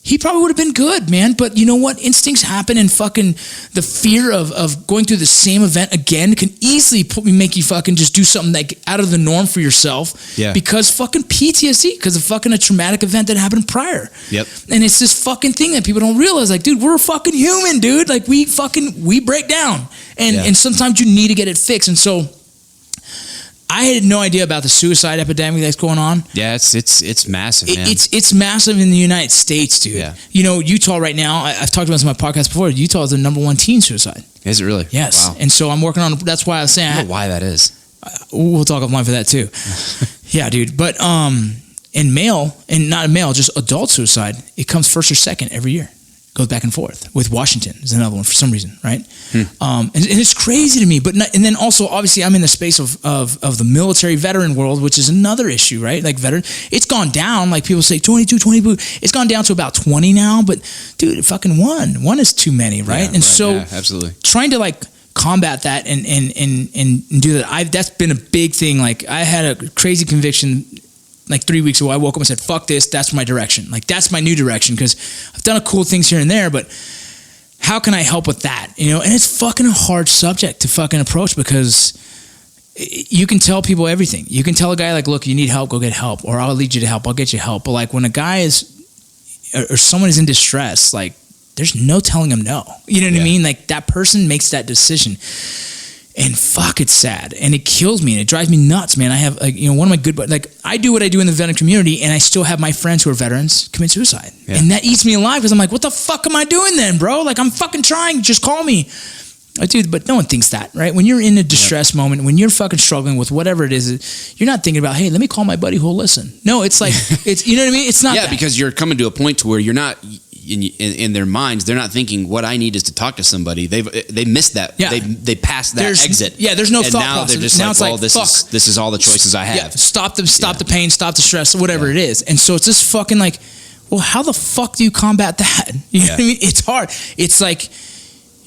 he probably would have been good, man. But you know what? Instincts happen, and fucking the fear of going through the same event again can easily make you fucking just do something like out of the norm for yourself. Yeah. Because fucking PTSD, because of fucking a traumatic event that happened prior. Yep. And it's this fucking thing that people don't realize. Like, dude, we're fucking human, dude. Like, we break down. And sometimes you need to get it fixed. And so I had no idea about the suicide epidemic that's going on. Yeah, it's massive, man. It's massive in the United States, dude. Yeah. Utah right now, I've talked about this on my podcast before, Utah is the #1 teen suicide. Is it really? Yes. Wow. And so I'm working on, that's why I was saying. I don't know why that is. We'll talk offline for that too. Yeah, dude. But And male, and not male, just adult suicide, it comes first or second every year. Goes back and forth. With Washington is another one for some reason, right? And it's crazy to me. But not, and then also, obviously, I'm in the space of the military veteran world, which is another issue, right? Like veteran, it's gone down. Like people say 22, 22. It's gone down to about 20 now. But dude, fucking one is too many, right? Absolutely. Trying to like combat that and do that. That's been a big thing. Like I had a crazy conviction like 3 weeks ago. I woke up and said, fuck this, that's my direction. Like that's my new direction, because I've done cool things here and there, but how can I help with that? You know, and it's fucking a hard subject to fucking approach, because you can tell people everything. You can tell a guy like, look, you need help, go get help, or I'll lead you to help, I'll get you help. But like when a guy is, or someone is in distress, like there's no telling them no. You know what I mean? Like that person makes that decision. And fuck, it's sad, and it kills me, and it drives me nuts, man. I have, like, you know, one of my good, like, I do what I do in the veteran community, and I still have my friends who are veterans commit suicide, and that eats me alive, because I'm like, what the fuck am I doing then, bro? Like, I'm fucking trying. Just call me, dude. But no one thinks that, right? When you're in a distress moment, when you're fucking struggling with whatever it is, you're not thinking about, hey, let me call my buddy who'll listen. No, it's like, it's, you know what I mean? It's not. Yeah, because you're coming to a point to where you're not. In their minds, they're not thinking what I need is to talk to somebody. They missed that. Yeah. They passed that exit. Yeah, there's no and thought now process. They're just now like, it's well, like, this is all the choices I have. Yeah, stop the pain, stop the stress, whatever it is. And so it's just fucking like, well, how the fuck do you combat that? You know what I mean? It's hard. It's like,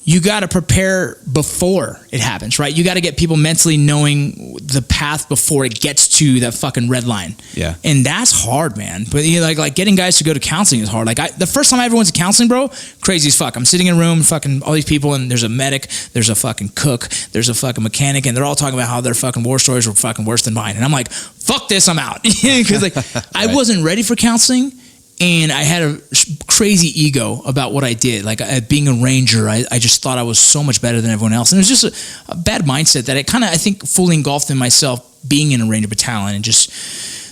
you got to prepare before it happens, right? You got to get people mentally knowing the path before it gets to that fucking red line. Yeah. And that's hard, man. But you know, like getting guys to go to counseling is hard. Like the first time I ever went to counseling, bro, crazy as fuck. I'm sitting in a room, fucking all these people, and there's a medic, there's a fucking cook, there's a fucking mechanic, and they're all talking about how their fucking war stories were fucking worse than mine. And I'm like, fuck this, I'm out. Because like I wasn't ready for counseling. And I had a crazy ego about what I did. Like being a ranger, I just thought I was so much better than everyone else. And it was just a bad mindset that it kind of, I think, fully engulfed in myself being in a Ranger battalion, and just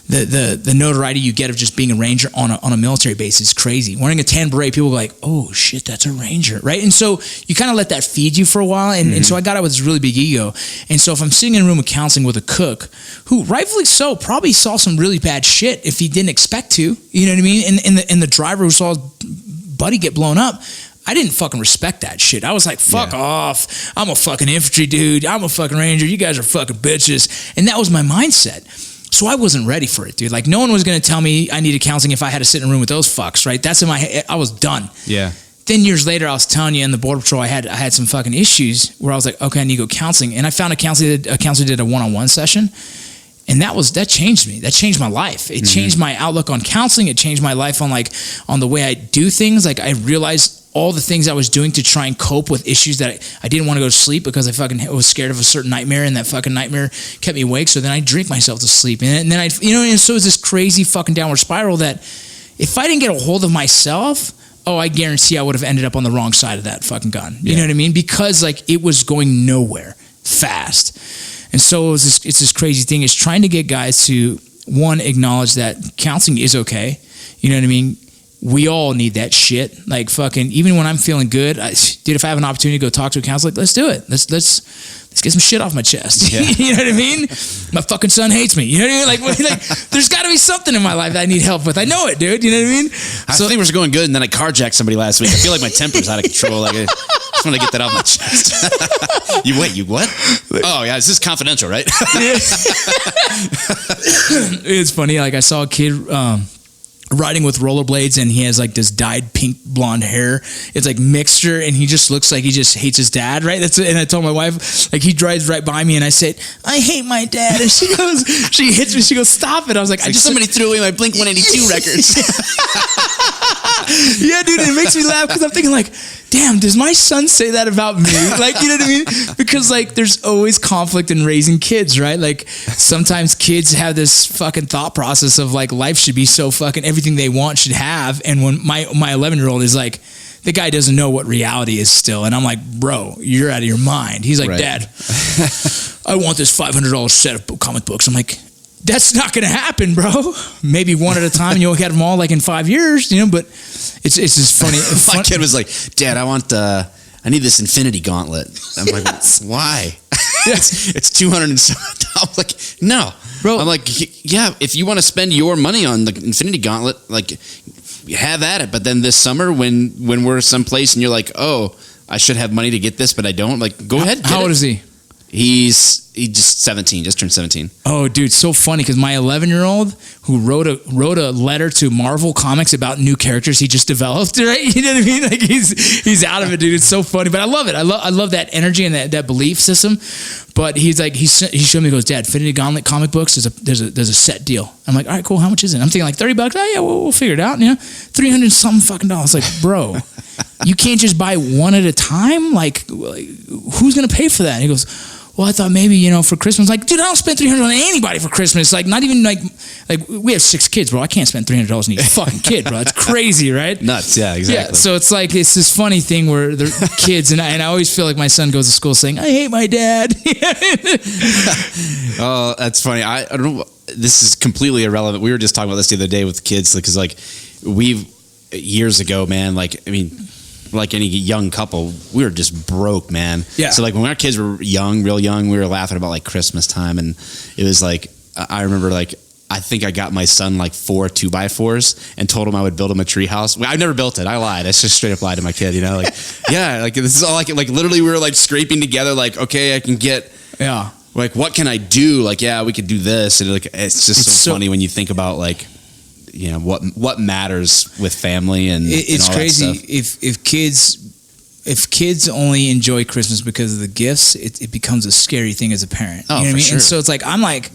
the notoriety you get of just being a Ranger on a military base is crazy. Wearing a tan beret, people go like, oh shit, that's a Ranger, right? And so you kind of let that feed you for a while. And so I got out with this really big ego. And so if I'm sitting in a room of counseling with a cook who, rightfully so, probably saw some really bad shit if he didn't expect to, you know what I mean? And the driver who saw his buddy get blown up, I didn't fucking respect that shit. I was like, fuck off. I'm a fucking infantry dude. I'm a fucking Ranger. You guys are fucking bitches. And that was my mindset. So I wasn't ready for it, dude. Like no one was going to tell me I needed counseling if I had to sit in a room with those fucks, right? That's in my head. I was done. Yeah. Then years later, I was telling you in the Border Patrol, I had some fucking issues where I was like, okay, I need to go counseling. And I found a counselor did a one-on-one session. And that changed me. That changed my life. It changed my outlook on counseling. It changed my life on the way I do things. Like I realized all the things I was doing to try and cope with issues that I didn't want to go to sleep because I fucking was scared of a certain nightmare, and that fucking nightmare kept me awake. So then I drink myself to sleep, and then and so it's this crazy fucking downward spiral that if I didn't get a hold of myself, I guarantee I would have ended up on the wrong side of that fucking gun. You know what I mean? Because like it was going nowhere fast. And so it's this crazy thing is trying to get guys to, one, acknowledge that counseling is okay. You know what I mean? We all need that shit. Like fucking, even when I'm feeling good, dude, if I have an opportunity to go talk to a counselor, like, let's do it. Let's get some shit off my chest. Yeah. You know what I mean? My fucking son hates me. You know what I mean? Like there's got to be something in my life that I need help with. I know it, dude. You know what I mean? Things were going good, and then I carjacked somebody last week. I feel like my temper's out of control. Like I just want to get that off my chest. You what? Oh yeah, this is confidential, right? It's funny. Like I saw a kid riding with rollerblades, and he has like this dyed pink blonde hair. It's like mixture, and he just looks like he just hates his dad, right? That's it. And I told my wife, like, he drives right by me, and I said, I hate my dad. And she hits me, she goes, stop it. I was like, somebody threw away my Blink 182 records. Yeah, dude, it makes me laugh because I'm thinking like, damn, does my son say that about me? Like, you know what I mean? Because like there's always conflict in raising kids, right? Like sometimes kids have this fucking thought process of like life should be so fucking everything they want should have. And when my 11-year-old is like, the guy doesn't know what reality is still. And I'm like, bro, you're out of your mind. He's like, Dad, I want this $500 set of comic books. I'm like, that's not going to happen, bro. Maybe one at a time, and you'll get them all like in 5 years, you know, but it's just funny. My kid was like, Dad, I need this Infinity Gauntlet. I'm like, why? It's $200 and I was like, no, Bro. I'm like, yeah, if you want to spend your money on the Infinity Gauntlet, like, have at it. But then this summer, when we're someplace and you're like, oh, I should have money to get this, but I don't. Like, go ahead. How old is he? He's just 17, just turned 17. Oh, dude, so funny because my 11-year-old who wrote a letter to Marvel Comics about new characters he just developed, right? You know what I mean? Like he's out of it, dude. It's so funny, but I love it. I love that energy and that belief system. But he's like, he showed me, he goes, Dad, Infinity Gauntlet comic books, there's a set deal. I'm like, all right, cool. How much is it? I'm thinking like $30. Oh yeah, we'll figure it out. You know, $300 something fucking dollars. Like, bro, you can't just buy one at a time. Like who's gonna pay for that? And he goes, well, I thought maybe, for Christmas. Like, dude, I don't spend $300 on anybody for Christmas. Like, not even like we have 6 kids, bro. I can't spend $300 on each fucking kid, bro. It's crazy, right? Nuts, yeah, exactly. Yeah, so it's like, it's this funny thing where they're kids, and I always feel like my son goes to school saying, I hate my dad. Oh, that's funny. I don't know. This is completely irrelevant. We were just talking about this the other day with kids because, like, years ago, man, like, I mean, like any young couple, we were just broke, man. Yeah. So like when our kids were young, real young, we were laughing about like Christmas time, and it was like I remember like I think I got my son like 4 2x4s and told him I would build him a tree house. I've never built it. I lied. I just straight up lied to my kid. Like yeah, like this is all like literally we were like scraping together like okay I can get like what can I do like yeah we could do this and like it's just so funny when you think about like. What matters with family and it's and all crazy that stuff. if kids only enjoy Christmas because of the gifts, it becomes a scary thing as a parent. Oh, you know what I mean? sure. And so it's like I'm like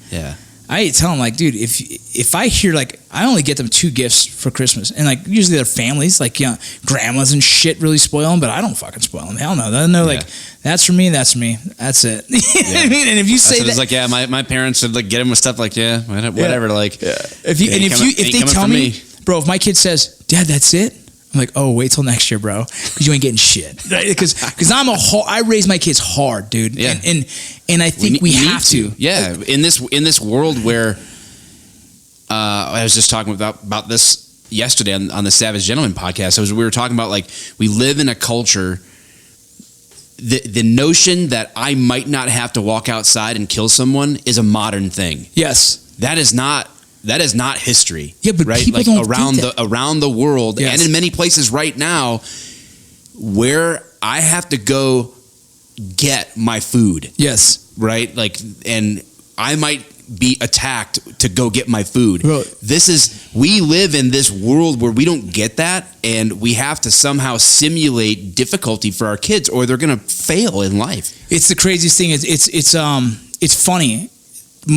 I tell them like, dude, if I hear like I only get them 2 gifts for Christmas, and like usually their families, like grandmas and shit really spoil them, but I don't fucking spoil them. Hell no, they're like that's for me, that's me, that's it. You know what I mean? And if you say that, it's like my parents would like get them with stuff like whatever like if they tell me, bro, if my kid says, Dad, that's it. I'm like, oh, wait till next year, bro, because you ain't getting shit. Because I raise my kids hard, dude. Yeah. And I think we have to. Yeah. In this world where I was just talking about this yesterday on the Savage Gentleman podcast. We were talking about like we live in a culture. The notion that I might not have to walk outside and kill someone is a modern thing. Yes. That is not history. Yeah, but right? people Like don't around the world yes. and in many places right now where I have to go get my food. Yes. Right? Like and I might be attacked to go get my food. Bro. We live in this world where we don't get that and we have to somehow simulate difficulty for our kids or they're going to fail in life. It's the craziest thing. It's funny.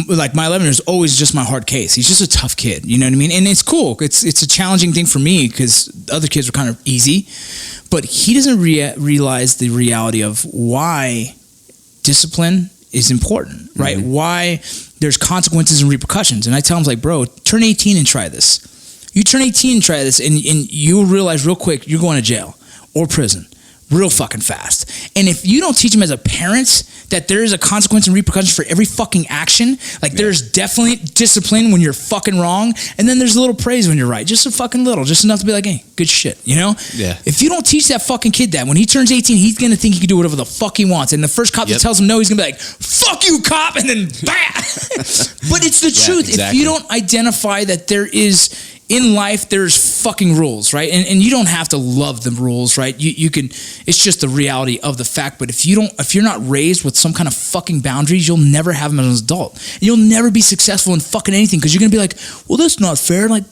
Like my 11 is always just my hard case. He's just a tough kid. You know what I mean? And it's cool. It's a challenging thing for me because other kids are kind of easy, but he doesn't realize the reality of why discipline is important, right? Mm-hmm. Why there's consequences and repercussions. And I tell him like, bro, turn 18 and try this. You turn 18 and try this and you'll realize real quick you're going to jail or prison real fucking fast. And if you don't teach him as a parent that there is a consequence and repercussions for every fucking action, like there's definitely discipline when you're fucking wrong, and then there's a little praise when you're right. Just a fucking little, just enough to be like, hey, good shit, you know? Yeah. If you don't teach that fucking kid that, when he turns 18, he's gonna think he can do whatever the fuck he wants. And the first cop that tells him no, he's gonna be like, fuck you, cop, and then bam! But it's the truth. Exactly. If you don't identify that there is in life, there's fucking rules, right? And you don't have to love the rules, right? You can. It's just the reality of the fact. But if you're not raised with some kind of fucking boundaries, you'll never have them as an adult, and you'll never be successful in fucking anything because you're gonna be like, well, that's not fair. Like,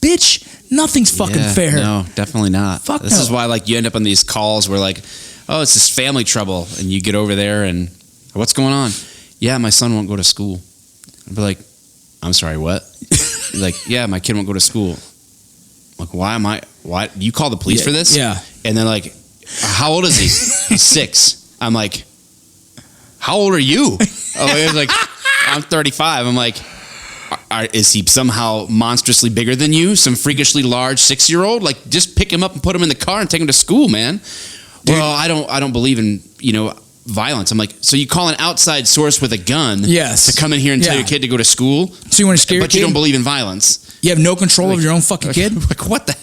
bitch, nothing's fucking fair. No, definitely not. This no. is why like you end up on these calls where like, oh, it's this family trouble, and you get over there and what's going on? Yeah, my son won't go to school. I'd be like, I'm sorry, what? Like, yeah, my kid won't go to school. Like, why? You call the police for this? Yeah. And then like, how old is he? He's 6. I'm like, how old are you? Oh, he was like, I'm 35. I'm like, is he somehow monstrously bigger than you? Some freakishly large 6-year-old? Like, just pick him up and put him in the car and take him to school, man. Dude. Well, I don't believe in, violence. I'm like, so you call an outside source with a gun to come in here and tell your kid to go to school? So you want to scare your kid? But you don't believe in violence. You have no control of your own fucking kid? Like, what the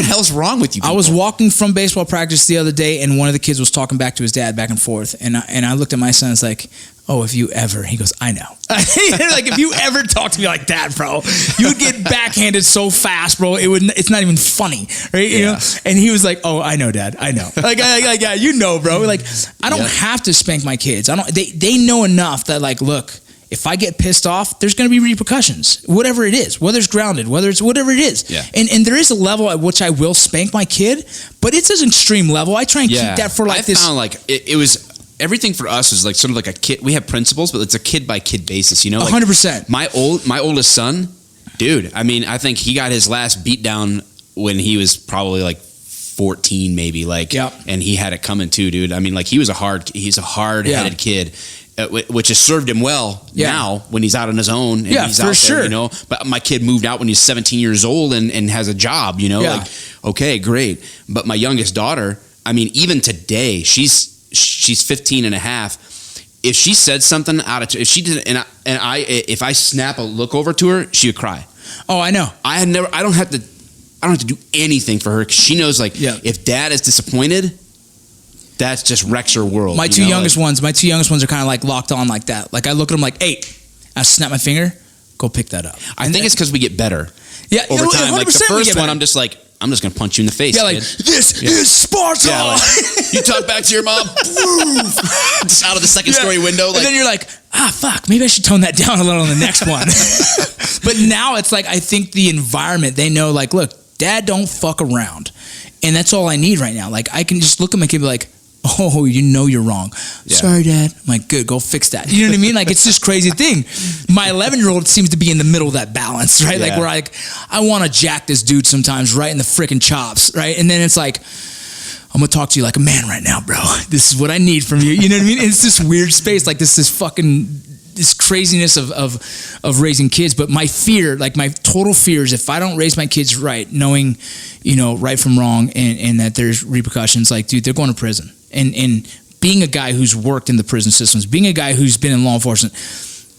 hell's wrong with you people? I was walking from baseball practice the other day, and one of the kids was talking back to his dad back and forth. And I looked at my son and was like, oh, if you ever, he goes, I know. Like, if you ever talk to me like that, bro, you would get backhanded so fast, bro. It's not even funny, right? You know? And he was like, oh, I know, Dad. I know. Like, yeah, you know, bro. Like, I don't have to spank my kids. They know enough that, like, look, if I get pissed off, there's going to be repercussions, whatever it is, whether it's grounded, whether it's whatever it is. Yeah. And there is a level at which I will spank my kid, but it's an extreme level. I try and keep that for like I found like it was everything for us was like sort of like a kid. We have principles, but it's a kid by kid basis, you know? Like 100%. My oldest son, dude, I mean, I think he got his last beat down when he was probably like 14 maybe, like, and he had it coming too, dude. I mean, like he's a hard-headed kid. Which has served him well now when he's out on his own and he's out there, you know. But my kid moved out when he's 17 years old and has a job, you know. Like, okay, great. But my youngest daughter, I mean, even today, she's 15 and a half. If she said something if she did, if I snap a look over to her, she would cry. Oh, I know. I don't have to do anything for her because she knows, like, if Dad is disappointed, that just wrecks her world. My two youngest ones are kind of like locked on like that. Like I look at them like, hey, I snap my finger, go pick that up. I think it's because we get better. Yeah, over time. Like the first one, I'm just gonna punch you in the face. Yeah, like this is Sparta. Yeah, like, you talk back to your mom, just out of the second story window. Like, and then you're like, fuck, maybe I should tone that down a little on the next one. But now it's like I think the environment, they know, like, look, Dad don't fuck around, and that's all I need right now. Like I can just look at my kid and be like, oh, you know you're wrong. Yeah. Sorry, Dad. I'm like, good, go fix that. You know what I mean? Like, it's this crazy thing. My 11-year-old seems to be in the middle of that balance, right? Yeah. Like, where I want to jack this dude sometimes right in the freaking chops, right? And then it's like, I'm going to talk to you like a man right now, bro. This is what I need from you. You know what I mean? It's this weird space, like this craziness of raising kids. But my fear, like my total fear is if I don't raise my kids right, knowing, you know, right from wrong and that there's repercussions, like, dude, they're going to prison. And being a guy who's worked in the prison systems, being a guy who's been in law enforcement,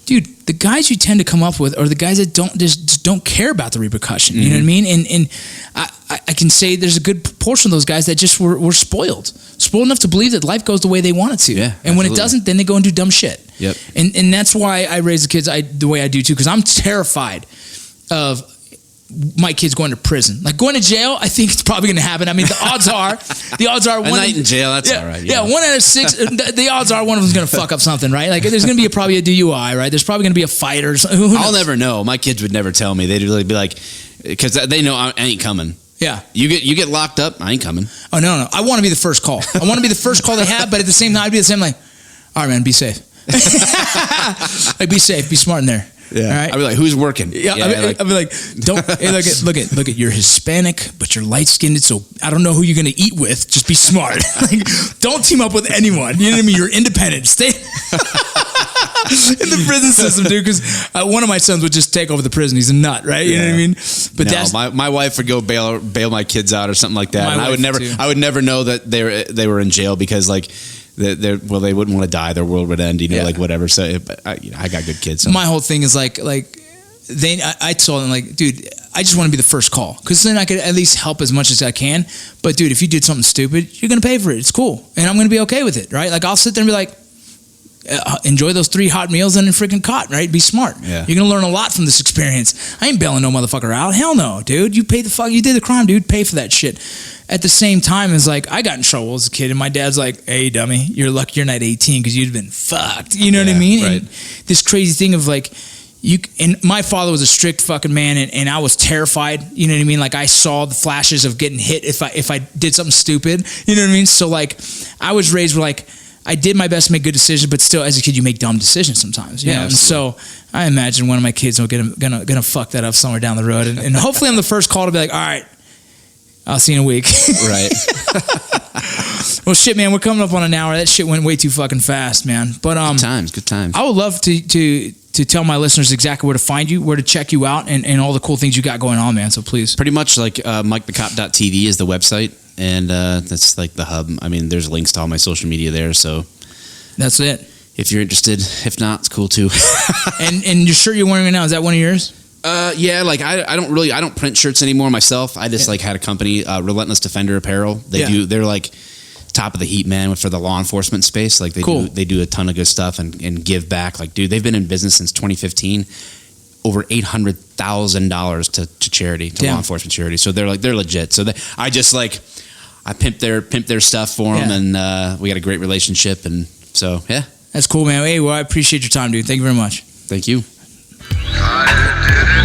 dude, the guys you tend to come up with are the guys that just don't care about the repercussion. You know what I mean? And I can say there's a good portion of those guys that just were spoiled enough to believe that life goes the way they want it to. Yeah, and absolutely. When it doesn't, then they go and do dumb shit. Yep. And that's why I raise the kids the way I do too, because I'm terrified of my kids going to prison. Like going to jail, I think it's probably going to happen. I mean, the odds are a night in jail, that's all right. Yeah, 1 out of 6, the odds are one of them's going to fuck up something, right? Like there's going to be probably a DUI, right? There's probably going to be a fight or something. I'll never know. My kids would never tell me. They'd really be like, because they know I ain't coming. Yeah. You get locked up, I ain't coming. Oh, no. I want to be the first call. I want to be the first call they have, but at the same time, I'd be the same like, all right, man, be safe. Like, be safe, be smart in there. Yeah. All right? I'd be like, who's working? Yeah. I'd be like, don't, hey, look at, you're Hispanic, but you're light skinned. So I don't know who you're going to eat with. Just be smart. Like, don't team up with anyone. You know what I mean? You're independent. Stay in the prison system, dude. Because one of my sons would just take over the prison. He's a nut, right? You know what I mean? But my wife would go bail my kids out or something like that. And I would never know that they were in jail because like, they wouldn't want to die. Their world would end, like whatever. So I got good kids. So. My whole thing is like I told them like, dude, I just want to be the first call because then I could at least help as much as I can. But dude, if you did something stupid, you're gonna pay for it. It's cool, and I'm gonna be okay with it, right? Like I'll sit there and be like, enjoy those 3 hot meals and a freaking cot, right? Be smart. Yeah. You're gonna learn a lot from this experience. I ain't bailing no motherfucker out. Hell no, dude. You did the crime, dude. Pay for that shit. At the same time, it's like I got in trouble as a kid, and my dad's like, "Hey, dummy, you're lucky you're not 18 because you'd have been fucked." You know what I mean? Right. And this crazy thing of like, and my father was a strict fucking man, and I was terrified. You know what I mean? Like I saw the flashes of getting hit if I did something stupid. You know what I mean? So like, I was raised where like I did my best to make good decisions, but still, as a kid, you make dumb decisions sometimes. You know? And so I imagine one of my kids will gonna fuck that up somewhere down the road, and hopefully I'm the first call to be like, all right. I'll see you in a week. Right. Well, shit, man, we're coming up on an hour. That shit went way too fucking fast, man. But good times. I would love to tell my listeners exactly where to find you, where to check you out, and all the cool things you got going on, man. So please. Pretty much like MikeTheCop.tv is the website, and that's like the hub. I mean, there's links to all my social media there, so that's it. If you're interested, if not, it's cool too. and your shirt you're wearing right now, is that one of yours? Yeah, like I don't print shirts anymore myself. I just like had a company, Relentless Defender Apparel. They're like top of the heap, man, for the law enforcement space. Like they do a ton of good stuff and give back. Like, dude, they've been in business since 2015. Over $800,000 to charity, to law enforcement charity. So they're legit. So I pimp their stuff for them, and we got a great relationship. And so that's cool, man. Hey, well, I appreciate your time, dude. Thank you very much. Thank you. I didn't